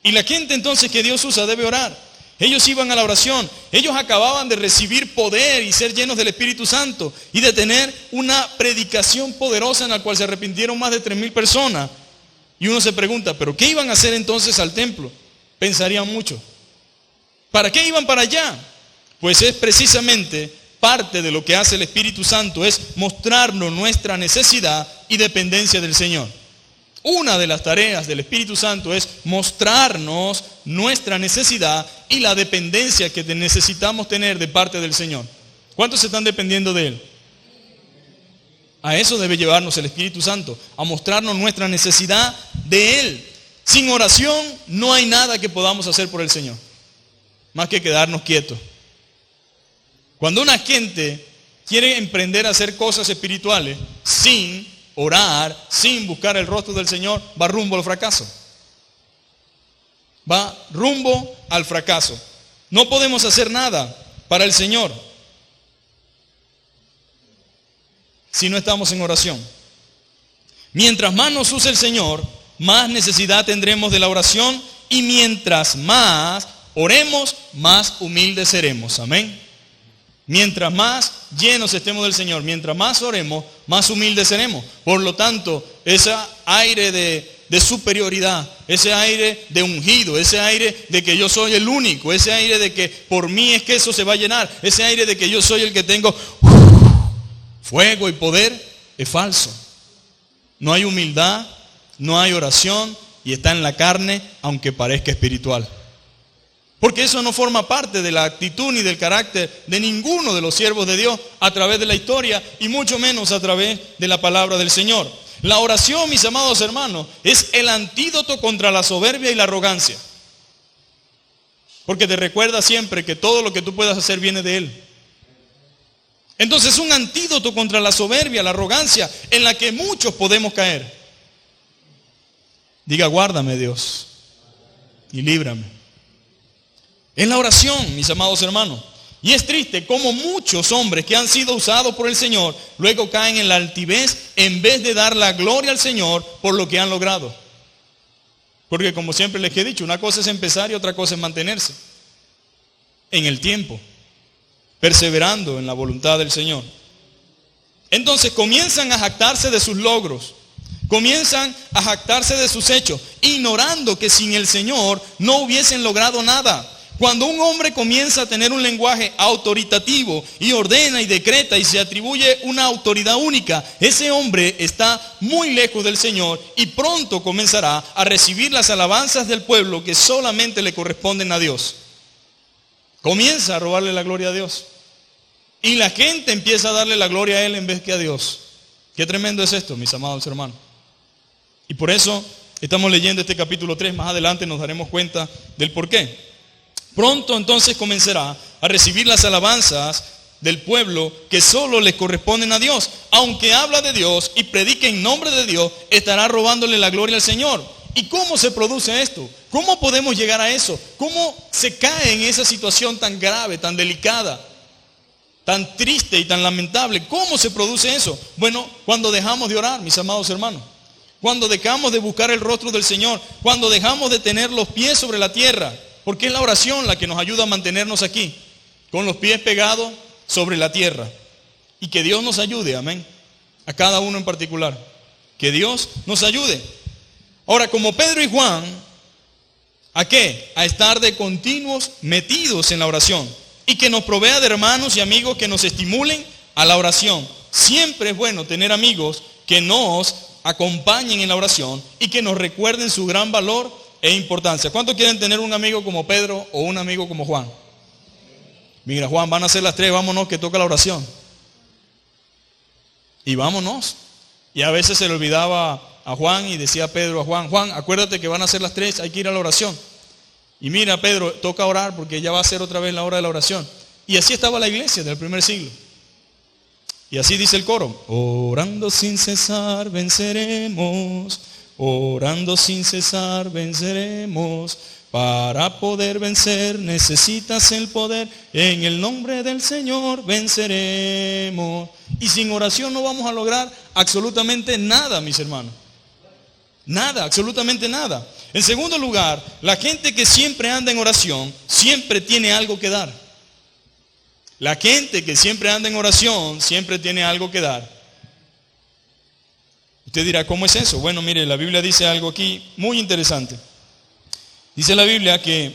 Y la gente entonces que Dios usa debe orar. Ellos iban a la oración, ellos acababan de recibir poder y ser llenos del Espíritu Santo y de tener una predicación poderosa en la cual se arrepintieron más de 3,000 personas. Y uno se pregunta, ¿pero qué iban a hacer entonces al templo? Pensarían mucho. ¿Para qué iban para allá? Pues es precisamente parte de lo que hace el Espíritu Santo, es mostrarnos nuestra necesidad y dependencia del Señor. Una de las tareas del Espíritu Santo es mostrarnos nuestra necesidad y la dependencia que necesitamos tener de parte del Señor. ¿Cuántos están dependiendo de Él? A eso debe llevarnos el Espíritu Santo, a mostrarnos nuestra necesidad de Él. Sin oración no hay nada que podamos hacer por el Señor, más que quedarnos quietos. Cuando una gente quiere emprender a hacer cosas espirituales sin orar, sin buscar el rostro del Señor, va rumbo al fracaso. Va rumbo al fracaso. No podemos hacer nada para el Señor si no estamos en oración. Mientras más nos use el Señor, más necesidad tendremos de la oración, y mientras más oremos, más humildes seremos. Amén. Mientras más llenos estemos del Señor, mientras más oremos, más humildes seremos. Por lo tanto, ese aire de superioridad, ese aire de ungido, ese aire de que yo soy el único, ese aire de que por mí es que eso se va a llenar, ese aire de que yo soy el que tengo fuego y poder, es falso. No hay humildad, no hay oración, y está en la carne, aunque parezca espiritual. Porque eso no forma parte de la actitud ni del carácter de ninguno de los siervos de Dios a través de la historia y mucho menos a través de la palabra del Señor. La oración, mis amados hermanos, es el antídoto contra la soberbia y la arrogancia. Porque te recuerda siempre que todo lo que tú puedas hacer viene de Él. Entonces es un antídoto contra la soberbia, la arrogancia, en la que muchos podemos caer. Diga, guárdame Dios y líbrame. Es la oración, mis amados hermanos. Y es triste como muchos hombres que han sido usados por el Señor luego caen en la altivez en vez de dar la gloria al Señor por lo que han logrado. Porque como siempre les he dicho, una cosa es empezar y otra cosa es mantenerse en el tiempo, perseverando en la voluntad del Señor. Entonces comienzan a jactarse de sus logros, comienzan a jactarse de sus hechos, ignorando que sin el Señor no hubiesen logrado nada. Cuando un hombre comienza a tener un lenguaje autoritativo y ordena y decreta y se atribuye una autoridad única, ese hombre está muy lejos del Señor y pronto comenzará a recibir las alabanzas del pueblo que solamente le corresponden a Dios. Comienza a robarle la gloria a Dios. Y la gente empieza a darle la gloria a Él en vez que a Dios. Qué tremendo es esto, mis amados hermanos. Y por eso estamos leyendo este capítulo 3. Más adelante nos daremos cuenta del por qué. Pronto entonces comenzará a recibir las alabanzas del pueblo que solo les corresponden a Dios. Aunque habla de Dios y predique en nombre de Dios, estará robándole la gloria al Señor. ¿Y cómo se produce esto? ¿Cómo podemos llegar a eso? ¿Cómo se cae en esa situación tan grave, tan delicada, tan triste y tan lamentable? ¿Cómo se produce eso? Bueno, cuando dejamos de orar, mis amados hermanos. Cuando dejamos de buscar el rostro del Señor. Cuando dejamos de tener los pies sobre la tierra. Porque es la oración la que nos ayuda a mantenernos aquí, con los pies pegados sobre la tierra. Y que Dios nos ayude, amén, a cada uno en particular. Que Dios nos ayude. Ahora, como Pedro y Juan, ¿a qué? A estar de continuos metidos en la oración. Y que nos provea de hermanos y amigos que nos estimulen a la oración. Siempre es bueno tener amigos que nos acompañen en la oración y que nos recuerden su gran valor e importancia. ¿Cuántos quieren tener un amigo como Pedro o un amigo como Juan? Mira, Juan, van a ser las 3, vámonos que toca la oración. Y vámonos. Y a veces se le olvidaba a Juan y decía Pedro a Juan, Juan, acuérdate que van a ser las 3, hay que ir a la oración. Y mira, Pedro, toca orar porque ya va a ser otra vez la hora de la oración. Y así estaba la iglesia del primer siglo. Y así dice el coro, orando sin cesar venceremos. Orando sin cesar venceremos. Para poder vencer necesitas el poder. En el nombre del Señor venceremos. Y sin oración no vamos a lograr absolutamente nada, mis hermanos. Nada, absolutamente nada. En segundo lugar, la gente que siempre anda en oración siempre tiene algo que dar. La gente que siempre anda en oración siempre tiene algo que dar. Usted dirá, ¿cómo es eso? Bueno, mire, la Biblia dice algo aquí muy interesante. Dice la Biblia que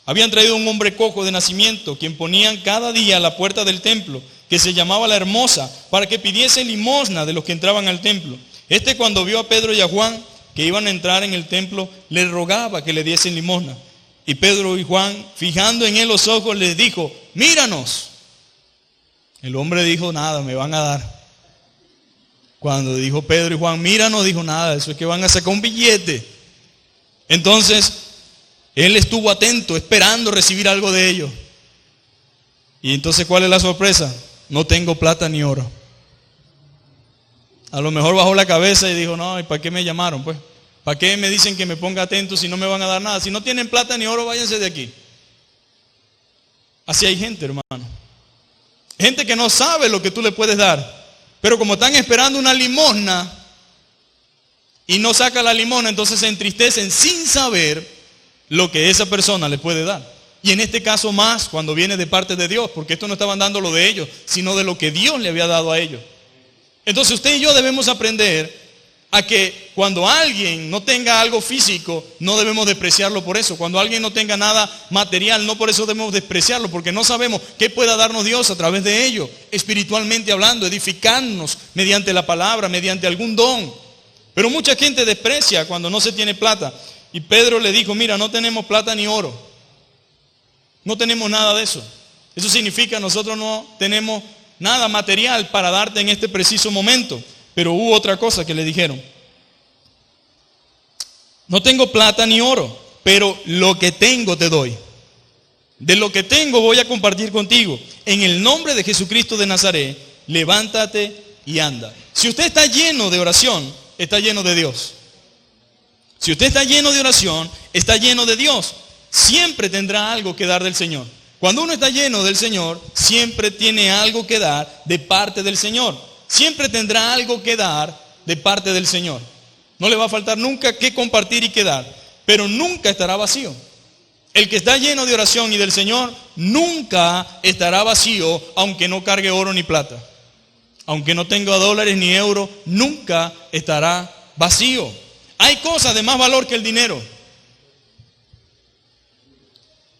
habían traído un hombre cojo de nacimiento, quien ponían cada día a la puerta del templo, que se llamaba la Hermosa, para que pidiese limosna de los que entraban al templo. Cuando vio a Pedro y a Juan, que iban a entrar en el templo, le rogaba que le diesen limosna. Y Pedro y Juan, fijando en él los ojos, les dijo, míranos. El hombre dijo, nada, me van a dar. Cuando dijo Pedro y Juan, mira, no dijo nada, eso es que van a sacar un billete. Entonces, él estuvo atento, esperando recibir algo de ellos. Y entonces, ¿cuál es la sorpresa? No tengo plata ni oro. A lo mejor bajó la cabeza y dijo, no, ¿y para qué me llamaron? Pues, ¿para qué me dicen que me ponga atento si no me van a dar nada? Si no tienen plata ni oro, váyanse de aquí. Así hay gente, hermano. Gente que no sabe lo que tú le puedes dar. Pero como están esperando una limosna y no saca la limosna, entonces se entristecen sin saber lo que esa persona les puede dar. Y en este caso más cuando viene de parte de Dios, porque esto no estaban dando lo de ellos, sino de lo que Dios le había dado a ellos. Entonces usted y yo debemos aprender a que cuando alguien no tenga algo físico, no debemos despreciarlo por eso. Cuando alguien no tenga nada material, no por eso debemos despreciarlo, porque no sabemos qué pueda darnos Dios a través de ello, espiritualmente hablando, edificarnos mediante la palabra, mediante algún don. Pero mucha gente desprecia cuando no se tiene plata. Y Pedro le dijo, mira, no tenemos plata ni oro. No tenemos nada de eso. Eso significa que nosotros no tenemos nada material para darte en este preciso momento. Pero hubo otra cosa que le dijeron. No tengo plata ni oro, pero lo que tengo te doy. De lo que tengo voy a compartir contigo. En el nombre de Jesucristo de Nazaret, levántate y anda. Si usted está lleno de oración, está lleno de Dios. Si usted está lleno de oración, está lleno de Dios. Siempre tendrá algo que dar del Señor. Cuando uno está lleno del Señor, siempre tiene algo que dar de parte del Señor. Siempre tendrá algo que dar de parte del Señor. No le va a faltar nunca qué compartir y qué dar, pero nunca estará vacío. El que está lleno de oración y del Señor nunca estará vacío, aunque no cargue oro ni plata. Aunque no tenga dólares ni euros, nunca estará vacío. Hay cosas de más valor que el dinero.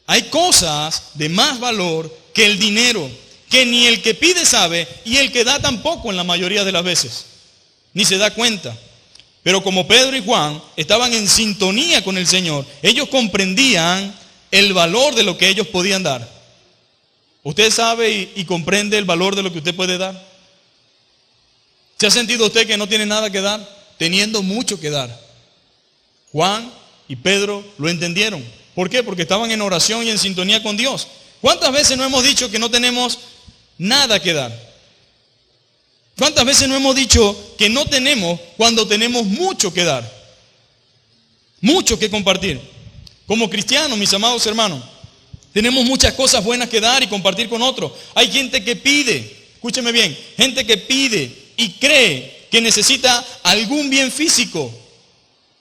Hay cosas de más valor que el dinero, que ni el que pide sabe y el que da tampoco en la mayoría de las veces. Ni se da cuenta. Pero como Pedro y Juan estaban en sintonía con el Señor, ellos comprendían el valor de lo que ellos podían dar. ¿Usted sabe y comprende el valor de lo que usted puede dar? ¿Se ha sentido usted que no tiene nada que dar? Teniendo mucho que dar. Juan y Pedro lo entendieron. ¿Por qué? Porque estaban en oración y en sintonía con Dios. ¿Cuántas veces no hemos dicho que no tenemos nada que dar? ¿Cuántas veces no hemos dicho que no tenemos cuando tenemos mucho que dar? Mucho que compartir. Como cristianos, mis amados hermanos, tenemos muchas cosas buenas que dar y compartir con otros. Hay gente que pide, escúcheme bien, gente que pide y cree que necesita algún bien físico.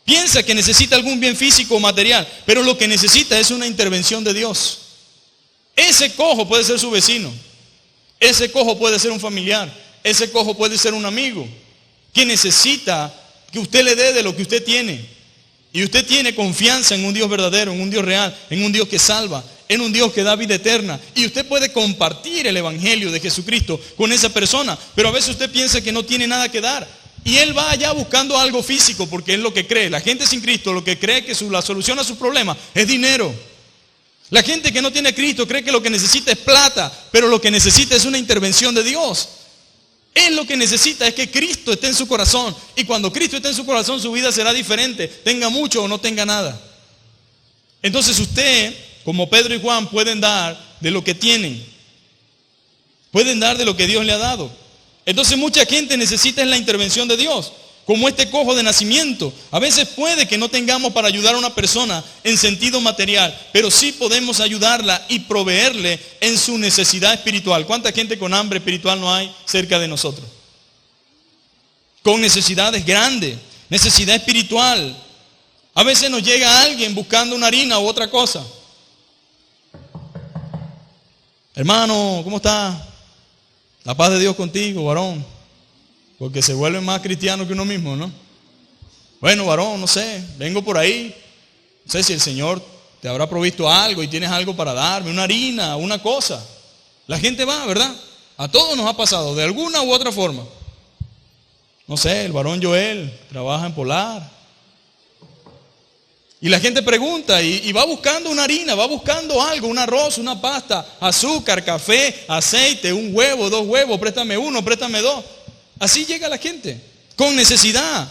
Piensa que necesita algún bien físico o material, pero lo que necesita es una intervención de Dios. Ese cojo puede ser su vecino. Ese cojo puede ser un familiar. Ese cojo puede ser un amigo que necesita que usted le dé de lo que usted tiene. Y usted tiene confianza en un Dios verdadero, en un Dios real, en un Dios que salva, en un Dios que da vida eterna. Y usted puede compartir el evangelio de Jesucristo con esa persona. Pero a veces usted piensa que no tiene nada que dar. Y él va allá buscando algo físico porque es lo que cree. La gente sin Cristo lo que cree que la solución a sus problemas es dinero. La gente que no tiene a Cristo cree que lo que necesita es plata, pero lo que necesita es una intervención de Dios. Él lo que necesita es que Cristo esté en su corazón. Y cuando Cristo esté en su corazón, su vida será diferente. Tenga mucho o no tenga nada. Entonces usted, como Pedro y Juan, pueden dar de lo que tienen. Pueden dar de lo que Dios le ha dado. Entonces mucha gente necesita la intervención de Dios. Como este cojo de nacimiento. A veces puede que no tengamos para ayudar a una persona en sentido material, pero sí podemos ayudarla y proveerle en su necesidad espiritual. ¿Cuánta gente con hambre espiritual no hay cerca de nosotros? Con necesidades grandes, necesidad espiritual. A veces nos llega alguien buscando una harina u otra cosa. Hermano, ¿cómo está? La paz de Dios contigo, varón. Porque se vuelve más cristiano que uno mismo, ¿no? Bueno, varón, no sé, vengo por ahí. No sé si el Señor te habrá provisto algo y tienes algo para darme, una harina, una cosa. La gente va, ¿verdad? A todos nos ha pasado, de alguna u otra forma. No sé, el varón Joel trabaja en Polar. Y la gente pregunta y va buscando una harina, va buscando algo, un arroz, una pasta, azúcar, café, aceite, un huevo, 2 huevos, préstame 1, préstame 2. Así llega la gente, con necesidad.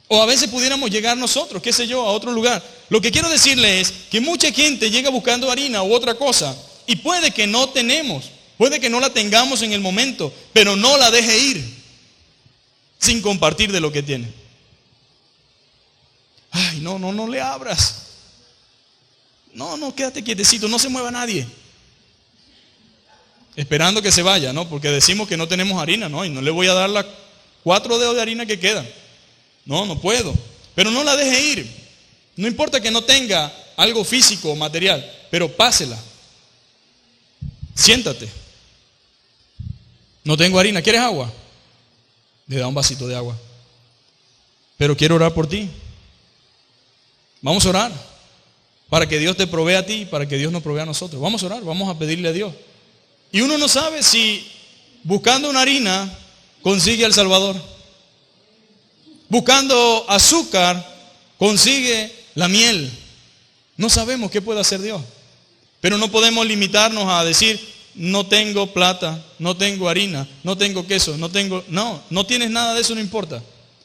O a veces pudiéramos llegar nosotros, qué sé yo, a otro lugar. Lo que quiero decirle es que mucha gente llega buscando harina u otra cosa y puede que no tenemos, puede que no la tengamos en el momento, pero no la deje ir sin compartir de lo que tiene. Ay, no le abras. No, quédate quietecito, no se mueva nadie. Esperando que se vaya, ¿no? Porque decimos que no tenemos harina, ¿no? Y no le voy a dar las 4 dedos de harina que quedan. No puedo. Pero no la deje ir. No importa que no tenga algo físico o material, pero pásela. Siéntate. No tengo harina, ¿quieres agua? Le da un vasito de agua. Pero quiero orar por ti. Vamos a orar. Para que Dios te provea a ti y para que Dios nos provea a nosotros. Vamos a orar, vamos a pedirle a Dios. Y uno no sabe si buscando una harina consigue al Salvador. Buscando azúcar consigue la miel. No sabemos qué puede hacer Dios. Pero no podemos limitarnos a decir, no tengo plata, no tengo harina, no tengo queso, no tienes nada de eso, no importa.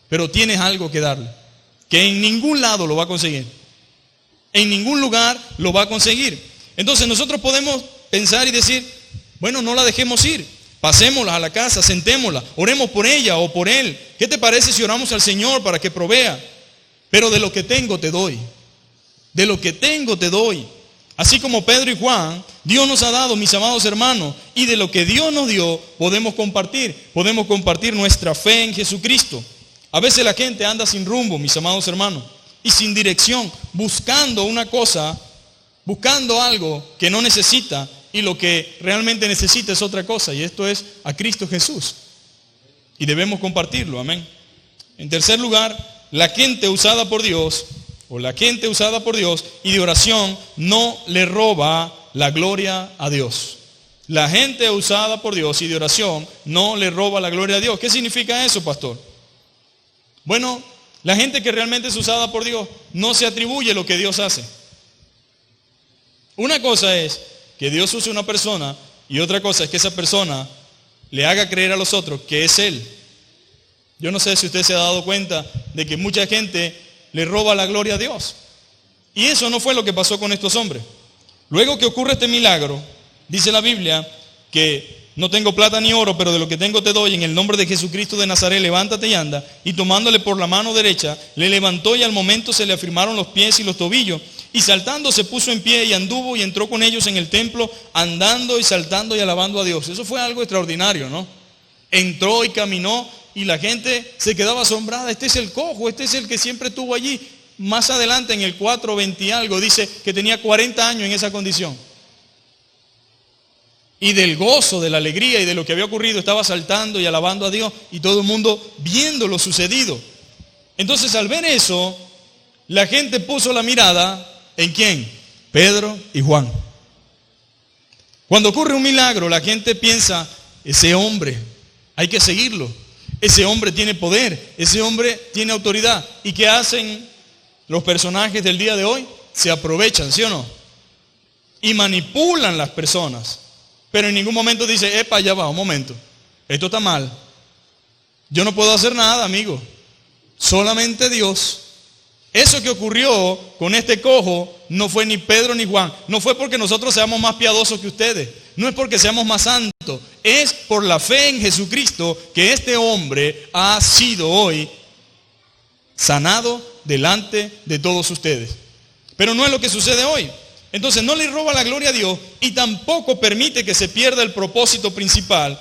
Pero tienes algo que darle, que en ningún lado lo va a conseguir. En ningún lugar lo va a conseguir. Entonces nosotros podemos pensar y decir, bueno, no la dejemos ir, pasémosla a la casa, sentémosla, oremos por ella o por él. ¿Qué te parece si oramos al Señor para que provea? Pero de lo que tengo te doy. De lo que tengo te doy. Así como Pedro y Juan, Dios nos ha dado, mis amados hermanos, y de lo que Dios nos dio podemos compartir nuestra fe en Jesucristo. A veces la gente anda sin rumbo, mis amados hermanos, y sin dirección, buscando una cosa, buscando algo que no necesita, y lo que realmente necesita es otra cosa, y esto es a Cristo Jesús. Y debemos compartirlo, amén. En tercer lugar, la gente usada por Dios y de oración no le roba la gloria a Dios. La gente usada por Dios y de oración no le roba la gloria a Dios. ¿Qué significa eso, pastor? Bueno, la gente que realmente es usada por Dios no se atribuye lo que Dios hace. Una cosa es que Dios use una persona y otra cosa es que esa persona le haga creer a los otros que es Él. Yo no sé si usted se ha dado cuenta de que mucha gente le roba la gloria a Dios. Y eso no fue lo que pasó con estos hombres. Luego que ocurre este milagro, dice la Biblia que no tengo plata ni oro, pero de lo que tengo te doy, en el nombre de Jesucristo de Nazaret, levántate y anda. Y tomándole por la mano derecha, le levantó y al momento se le afirmaron los pies y los tobillos. Y saltando se puso en pie y anduvo y entró con ellos en el templo, andando y saltando y alabando a Dios. Eso fue algo extraordinario, ¿no? Entró y caminó y la gente se quedaba asombrada. Este es el cojo, este es el que siempre estuvo allí. Más adelante en el 4:20 y algo dice que tenía 40 años en esa condición. Y del gozo, de la alegría y de lo que había ocurrido estaba saltando y alabando a Dios y todo el mundo viendo lo sucedido. Entonces al ver eso, la gente puso la mirada ¿en quién? Pedro y Juan. Cuando ocurre un milagro, la gente piensa, ese hombre, hay que seguirlo. Ese hombre tiene poder, ese hombre tiene autoridad. ¿Y qué hacen los personajes del día de hoy? Se aprovechan, ¿sí o no? Y manipulan las personas. Pero en ningún momento dice, epa, ya va, un momento. Esto está mal. Yo no puedo hacer nada, amigo. Solamente Dios. Eso que ocurrió con este cojo no fue ni Pedro ni Juan. No fue porque nosotros seamos más piadosos que ustedes. No es porque seamos más santos. Es por la fe en Jesucristo que este hombre ha sido hoy sanado delante de todos ustedes. Pero no es lo que sucede hoy. Entonces no le roba la gloria a Dios y tampoco permite que se pierda el propósito principal,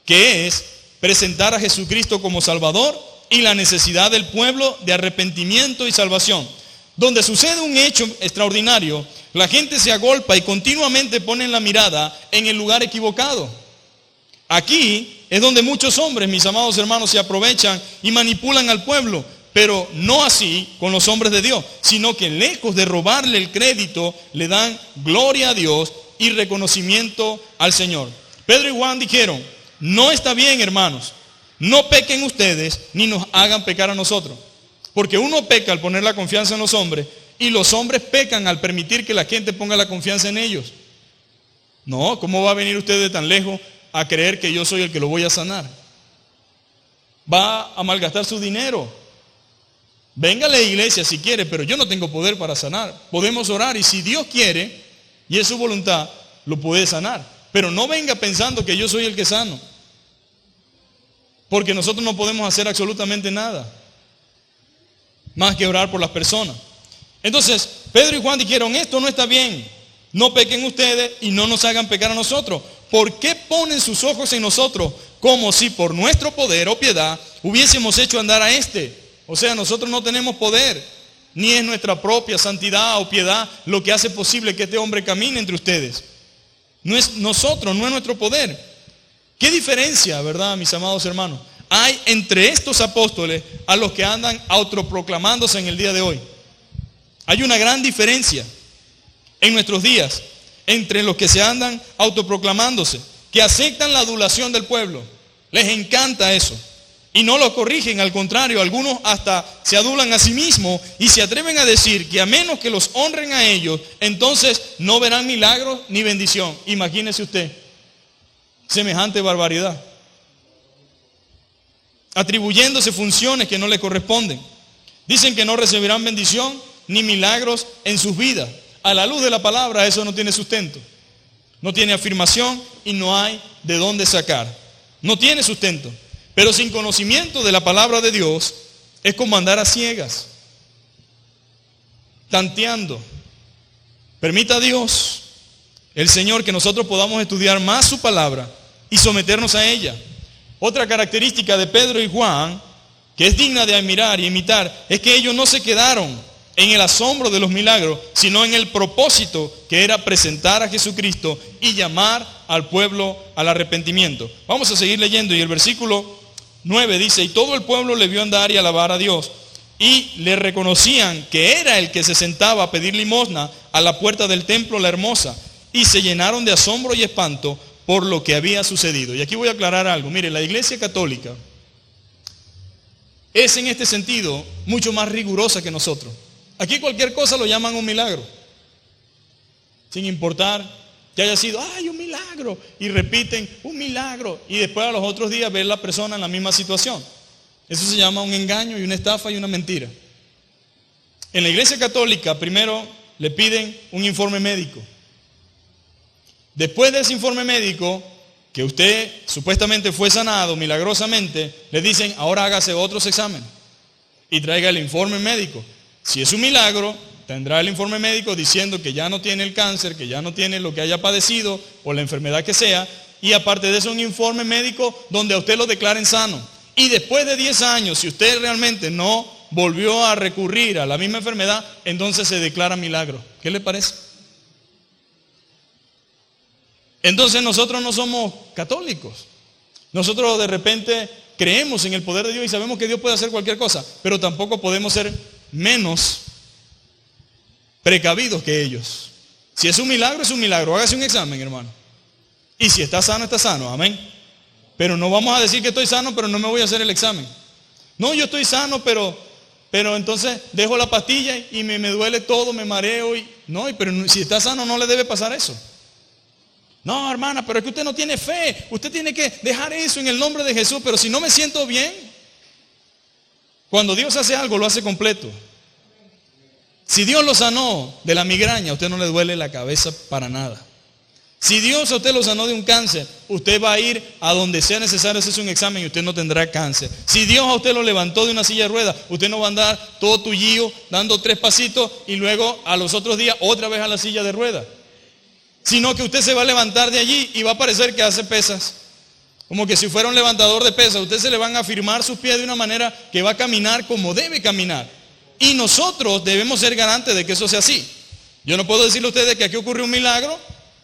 que es presentar a Jesucristo como Salvador y la necesidad del pueblo de arrepentimiento y salvación. Donde sucede un hecho extraordinario, la gente se agolpa y continuamente pone la mirada en el lugar equivocado. Aquí es donde muchos hombres, mis amados hermanos, se aprovechan y manipulan al pueblo. Pero no así con los hombres de Dios, sino que lejos de robarle el crédito, le dan gloria a Dios y reconocimiento al Señor. Pedro y Juan dijeron, no está bien, hermanos, no pequen ustedes ni nos hagan pecar a nosotros. Porque uno peca al poner la confianza en los hombres y los hombres pecan al permitir que la gente ponga la confianza en ellos. No, ¿cómo va a venir usted de tan lejos a creer que yo soy el que lo voy a sanar? Va a malgastar su dinero. Venga a la iglesia si quiere, pero yo no tengo poder para sanar. Podemos orar y si Dios quiere, y es su voluntad, lo puede sanar. Pero no venga pensando que yo soy el que sano. Porque nosotros no podemos hacer absolutamente nada más que orar por las personas. Entonces, Pedro y Juan dijeron, esto no está bien. No pequen ustedes y no nos hagan pecar a nosotros. ¿Por qué ponen sus ojos en nosotros como si por nuestro poder o piedad hubiésemos hecho andar a este? O sea, nosotros no tenemos poder, ni es nuestra propia santidad o piedad lo que hace posible que este hombre camine entre ustedes. No es nosotros, no es nuestro poder. ¿Qué diferencia, verdad, mis amados hermanos, hay entre estos apóstoles a los que andan autoproclamándose en el día de hoy? Hay una gran diferencia en nuestros días entre los que se andan autoproclamándose, que aceptan la adulación del pueblo. Les encanta eso. Y no los corrigen, al contrario, algunos hasta se adulan a sí mismos y se atreven a decir que a menos que los honren a ellos, entonces no verán milagros ni bendición. Imagínese usted, semejante barbaridad. Atribuyéndose funciones que no le corresponden. Dicen que no recibirán bendición ni milagros en sus vidas. A la luz de la palabra eso no tiene sustento. No tiene afirmación y no hay de dónde sacar. No tiene sustento. Pero sin conocimiento de la palabra de Dios es como andar a ciegas, tanteando. Permita a Dios, el Señor, que nosotros podamos estudiar más su palabra y someternos a ella. Otra característica de Pedro y Juan, que es digna de admirar y imitar, es que ellos no se quedaron en el asombro de los milagros, sino en el propósito que era presentar a Jesucristo y llamar al pueblo al arrepentimiento. Vamos a seguir leyendo y el versículo 9 dice, y todo el pueblo le vio andar y alabar a Dios, y le reconocían que era el que se sentaba a pedir limosna a la puerta del templo La Hermosa, y se llenaron de asombro y espanto por lo que había sucedido. Y aquí voy a aclarar algo. Mire, la Iglesia Católica es en este sentido mucho más rigurosa que nosotros. Aquí cualquier cosa lo llaman un milagro, sin importar que haya sido, ¡ay, un milagro! Y repiten, un milagro. Y después a los otros días ver la persona en la misma situación. Eso se llama un engaño y una estafa y una mentira. En la Iglesia Católica primero le piden un informe médico. Después de ese informe médico, que usted supuestamente fue sanado milagrosamente, le dicen, ahora hágase otros exámenes y traiga el informe médico. Si es un milagro, tendrá el informe médico diciendo que ya no tiene el cáncer, que ya no tiene lo que haya padecido o la enfermedad que sea, y aparte de eso un informe médico donde a usted lo declaren sano. Y después de 10 años, si usted realmente no volvió a recurrir a la misma enfermedad, entonces se declara milagro. ¿Qué le parece? Entonces nosotros no somos católicos. Nosotros de repente creemos en el poder de Dios y sabemos que Dios puede hacer cualquier cosa, pero tampoco podemos ser menos precavidos que ellos. Si es un milagro, hágase un examen, hermano. Y si está sano, amén. Pero no vamos a decir que estoy sano, pero no me voy a hacer el examen. No, yo estoy sano, pero entonces dejo la pastilla y me duele todo, me mareo. Pero si está sano no le debe pasar eso. No, hermana, pero es que usted no tiene fe. Usted tiene que dejar eso en el nombre de Jesús. Pero si no me siento bien, cuando Dios hace algo, lo hace completo. Si Dios lo sanó de la migraña, a usted no le duele la cabeza para nada. Si Dios a usted lo sanó de un cáncer, usted va a ir a donde sea necesario hacerse un examen y usted no tendrá cáncer. Si Dios a usted lo levantó de una silla de ruedas, usted no va a andar todo tullío, dando 3 pasitos y luego a los otros días otra vez a la silla de ruedas. Sino que usted se va a levantar de allí y va a parecer que hace pesas. Como que si fuera un levantador de pesas, a usted se le van a afirmar sus pies de una manera que va a caminar como debe caminar. Y nosotros debemos ser garantes de que eso sea así. Yo no puedo decirle a ustedes que aquí ocurre un milagro.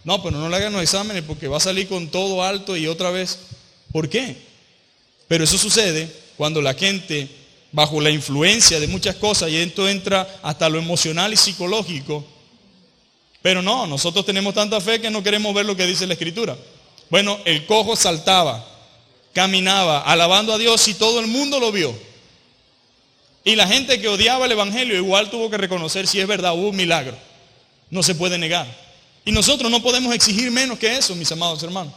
No, pero no le hagan los exámenes porque va a salir con todo alto y otra vez. ¿Por qué? Pero eso sucede cuando la gente, bajo la influencia de muchas cosas, y esto entra hasta lo emocional y psicológico. Pero no, nosotros tenemos tanta fe que no queremos ver lo que dice la Escritura. Bueno, el cojo saltaba, caminaba, alabando a Dios y todo el mundo lo vio. Y la gente que odiaba el Evangelio igual tuvo que reconocer si es verdad, hubo un milagro. No se puede negar. Y nosotros no podemos exigir menos que eso, mis amados hermanos.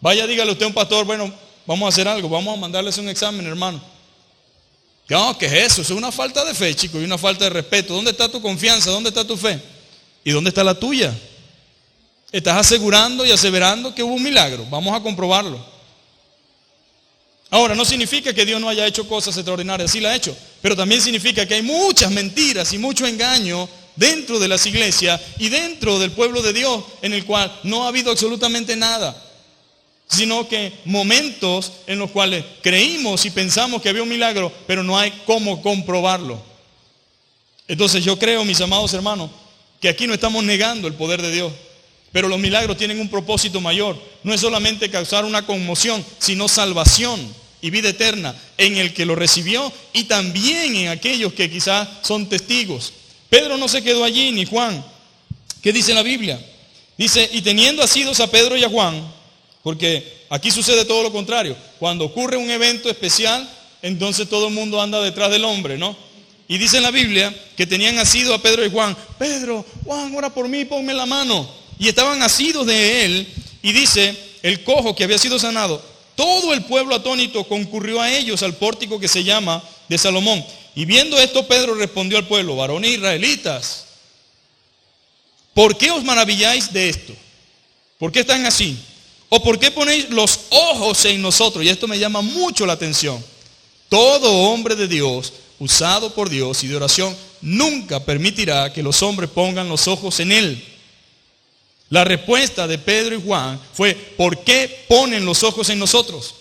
Vaya, dígale usted a un pastor, bueno, vamos a hacer algo, vamos a mandarles un examen, hermano. No, ¿qué es eso? Eso es una falta de fe, chicos, y una falta de respeto. ¿Dónde está tu confianza? ¿Dónde está tu fe? ¿Y dónde está la tuya? Estás asegurando y aseverando que hubo un milagro. Vamos a comprobarlo. Ahora, no significa que Dios no haya hecho cosas extraordinarias, sí la ha hecho, pero también significa que hay muchas mentiras y mucho engaño dentro de las iglesias y dentro del pueblo de Dios en el cual no ha habido absolutamente nada, sino que momentos en los cuales creímos y pensamos que había un milagro, pero no hay cómo comprobarlo. Entonces yo creo, mis amados hermanos, que aquí no estamos negando el poder de Dios, pero los milagros tienen un propósito mayor. No es solamente causar una conmoción, sino salvación y vida eterna en el que lo recibió y también en aquellos que quizás son testigos. Pedro no se quedó allí, ni Juan. ¿Qué dice la Biblia? Dice, y teniendo asidos a Pedro y a Juan, porque aquí sucede todo lo contrario. Cuando ocurre un evento especial, entonces todo el mundo anda detrás del hombre, ¿no? Y dice en la Biblia que tenían asido a Pedro y Juan. Pedro, Juan, ora por mí, ponme la mano. Y estaban asidos de él. Y dice, el cojo que había sido sanado, todo el pueblo atónito concurrió a ellos al pórtico que se llama de Salomón. Y viendo esto, Pedro respondió al pueblo, varones israelitas, ¿por qué os maravilláis de esto? ¿Por qué están así? ¿O por qué ponéis los ojos en nosotros? Y esto me llama mucho la atención. Todo hombre de Dios, usado por Dios y de oración, nunca permitirá que los hombres pongan los ojos en él. La respuesta de Pedro y Juan fue, ¿por qué ponen los ojos en nosotros?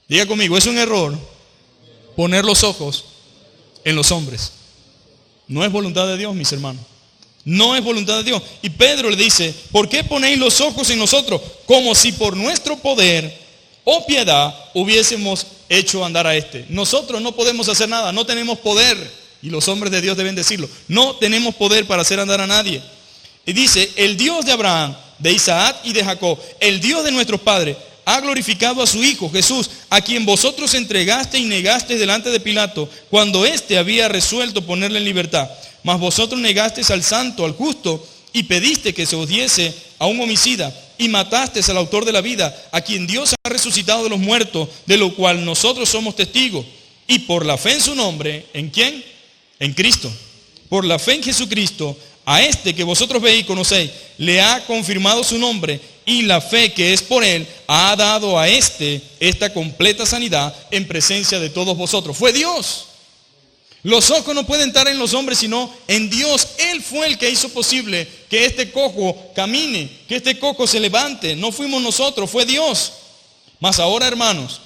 Diga conmigo, es un error poner los ojos en los hombres. No es voluntad de Dios, mis hermanos. No es voluntad de Dios. Y Pedro le dice, ¿por qué ponéis los ojos en nosotros? Como si por nuestro poder o piedad hubiésemos hecho andar a este. Nosotros no podemos hacer nada, no tenemos poder. Y los hombres de Dios deben decirlo. No tenemos poder para hacer andar a nadie. Y dice, el Dios de Abraham, de Isaac y de Jacob, el Dios de nuestros padres, ha glorificado a su Hijo Jesús, a quien vosotros entregaste y negaste delante de Pilato, cuando éste había resuelto ponerle en libertad. Mas vosotros negasteis al santo, al justo, y pediste que se os diese a un homicida, y matasteis al autor de la vida, a quien Dios ha resucitado de los muertos, de lo cual nosotros somos testigos. Y por la fe en su nombre, ¿en quién? En Cristo. Por la fe en Jesucristo, a este que vosotros veis y conocéis, le ha confirmado su nombre, y la fe que es por él ha dado a esta completa sanidad en presencia de todos vosotros. Fue Dios. Los ojos no pueden estar en los hombres, sino en Dios. Él fue el que hizo posible que este cojo camine, que este cojo se levante. No fuimos nosotros, fue Dios. Mas ahora, hermanos,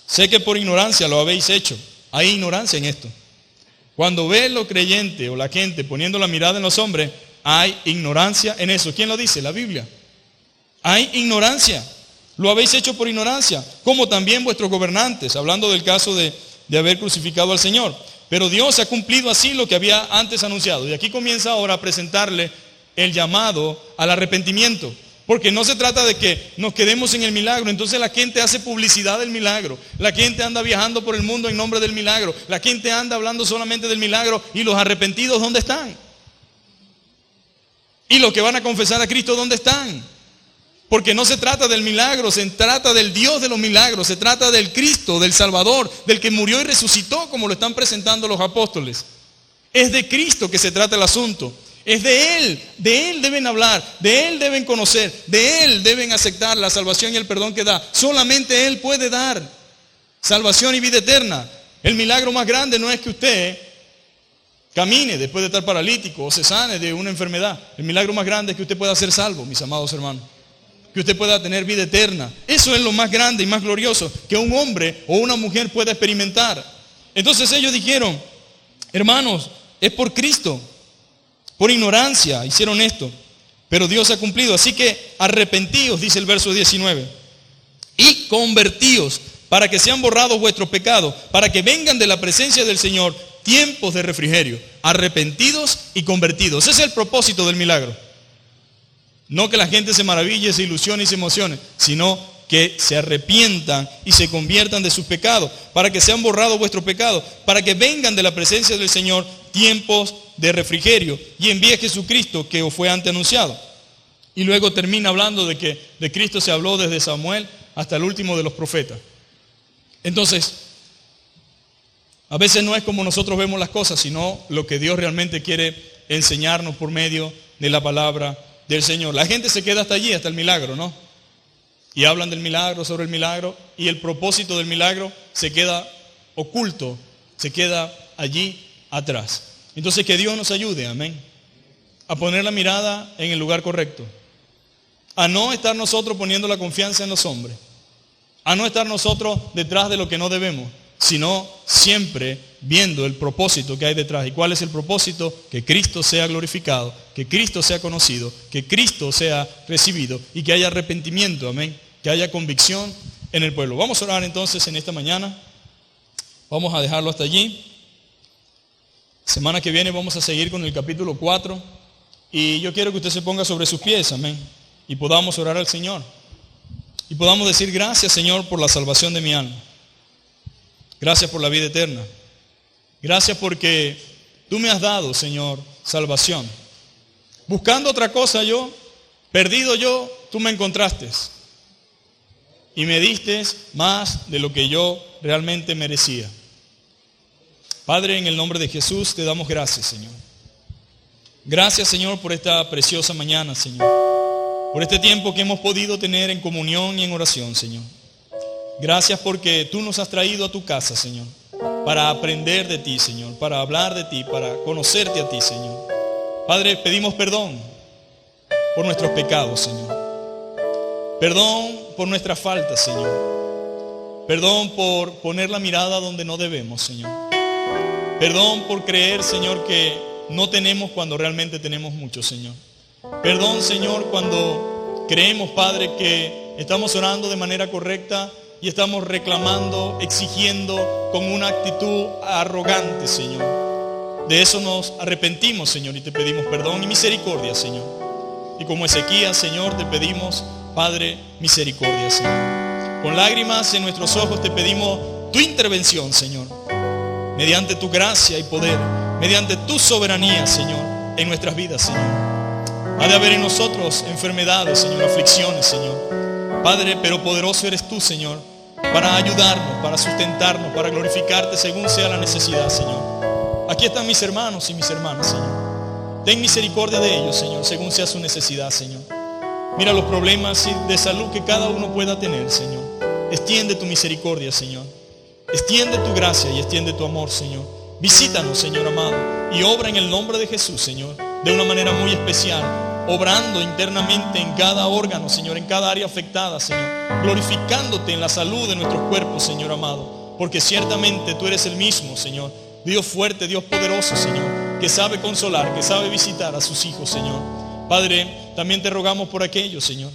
sé que por ignorancia lo habéis hecho. Hay ignorancia en esto. Cuando ve los creyentes o la gente poniendo la mirada en los hombres, hay ignorancia en eso. ¿Quién lo dice? La Biblia. Hay ignorancia. Lo habéis hecho por ignorancia, como también vuestros gobernantes, hablando del caso de haber crucificado al Señor. Pero Dios ha cumplido así lo que había antes anunciado. Y aquí comienza ahora a presentarle el llamado al arrepentimiento. Porque no se trata de que nos quedemos en el milagro. Entonces la gente hace publicidad del milagro. La gente anda viajando por el mundo en nombre del milagro. La gente anda hablando solamente del milagro. ¿Y los arrepentidos dónde están? ¿Y los que van a confesar a Cristo dónde están? Porque no se trata del milagro, se trata del Dios de los milagros, se trata del Cristo, del Salvador, del que murió y resucitó, como lo están presentando los apóstoles. Es de Cristo que se trata el asunto. Es de Él deben hablar, de Él deben conocer, de Él deben aceptar la salvación y el perdón que da. Solamente Él puede dar salvación y vida eterna. El milagro más grande no es que usted camine después de estar paralítico o se sane de una enfermedad. El milagro más grande es que usted pueda ser salvo, mis amados hermanos. Que usted pueda tener vida eterna. Eso es lo más grande y más glorioso que un hombre o una mujer pueda experimentar. Entonces ellos dijeron, hermanos, es por Cristo. Por ignorancia hicieron esto, pero Dios ha cumplido. Así que arrepentíos, dice el verso 19, y convertíos para que sean borrados vuestros pecados, para que vengan de la presencia del Señor tiempos de refrigerio. Arrepentidos y convertidos. Ese es el propósito del milagro. No que la gente se maraville, se ilusione y se emocione, sino que se arrepientan y se conviertan de sus pecados, para que sean borrados vuestros pecados, para que vengan de la presencia del Señor tiempos de refrigerio, y envíe a Jesucristo que os fue antes anunciado. Y luego termina hablando de que de Cristo se habló desde Samuel hasta el último de los profetas. Entonces, a veces no es como nosotros vemos las cosas, sino lo que Dios realmente quiere enseñarnos por medio de la palabra del Señor. La gente se queda hasta allí, hasta el milagro, ¿no? Y hablan del milagro, sobre el milagro, y el propósito del milagro se queda oculto, se queda allí atrás. Entonces que Dios nos ayude, amén, a poner la mirada en el lugar correcto, a no estar nosotros poniendo la confianza en los hombres, a no estar nosotros detrás de lo que no debemos, sino siempre viendo el propósito que hay detrás. ¿Y cuál es el propósito? Que Cristo sea glorificado, que Cristo sea conocido, que Cristo sea recibido y que haya arrepentimiento, amén, que haya convicción en el pueblo. Vamos a orar entonces en esta mañana. Vamos a dejarlo hasta allí. Semana que viene vamos a seguir con el capítulo 4 y yo quiero que usted se ponga sobre sus pies, amén, y podamos orar al Señor y podamos decir gracias, Señor, por la salvación de mi alma. Gracias por la vida eterna. Gracias porque tú me has dado, Señor, salvación. Buscando otra cosa yo, perdido yo, tú me encontraste. Y me diste más de lo que yo realmente merecía. Padre, en el nombre de Jesús te damos gracias, Señor. Gracias, Señor, por esta preciosa mañana, Señor. Por este tiempo que hemos podido tener en comunión y en oración, Señor. Gracias porque tú nos has traído a tu casa, Señor, para aprender de ti, Señor, para hablar de ti, para conocerte a ti, Señor. Padre, pedimos perdón por nuestros pecados, Señor. Perdón por nuestras faltas, Señor. Perdón por poner la mirada donde no debemos, Señor. Perdón por creer, Señor, que no tenemos cuando realmente tenemos mucho, Señor. Perdón, Señor, cuando creemos, Padre, que estamos orando de manera correcta y estamos reclamando, exigiendo con una actitud arrogante, Señor. De eso nos arrepentimos, Señor, y te pedimos perdón y misericordia, Señor. Y como Ezequías, Señor, te pedimos, Padre, misericordia, Señor. Con lágrimas en nuestros ojos te pedimos tu intervención, Señor. Mediante tu gracia y poder, mediante tu soberanía, Señor, en nuestras vidas, Señor. Ha de haber en nosotros enfermedades, Señor, aflicciones, Señor. Padre, pero poderoso eres tú, Señor, para ayudarnos, para sustentarnos, para glorificarte según sea la necesidad, Señor. Aquí están mis hermanos y mis hermanas, Señor. Ten misericordia de ellos, Señor, según sea su necesidad, Señor. Mira los problemas de salud que cada uno pueda tener, Señor. Extiende tu misericordia, Señor. Extiende tu gracia y extiende tu amor, Señor. Visítanos, Señor amado, y obra en el nombre de Jesús, Señor, de una manera muy especial, obrando internamente en cada órgano, Señor, en cada área afectada, Señor, glorificándote en la salud de nuestros cuerpos, Señor amado, porque ciertamente tú eres el mismo, Señor, Dios fuerte, Dios poderoso, Señor, que sabe consolar, que sabe visitar a sus hijos, Señor. Padre, también te rogamos por aquellos, Señor,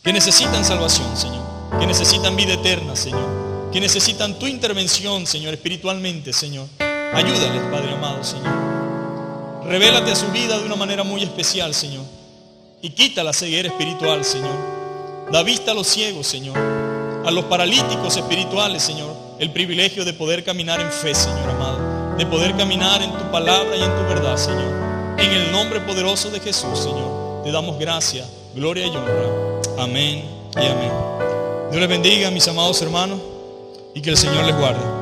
que necesitan salvación, Señor, que necesitan vida eterna, Señor, que necesitan tu intervención, Señor, espiritualmente, Señor. Ayúdales, Padre amado, Señor. Revélate a su vida de una manera muy especial, Señor. Y quita la ceguera espiritual, Señor. Da vista a los ciegos, Señor. A los paralíticos espirituales, Señor. El privilegio de poder caminar en fe, Señor amado. De poder caminar en tu palabra y en tu verdad, Señor. En el nombre poderoso de Jesús, Señor. Te damos gracia, gloria y honra. Amén y amén. Dios les bendiga, mis amados hermanos, y que el Señor les guarde.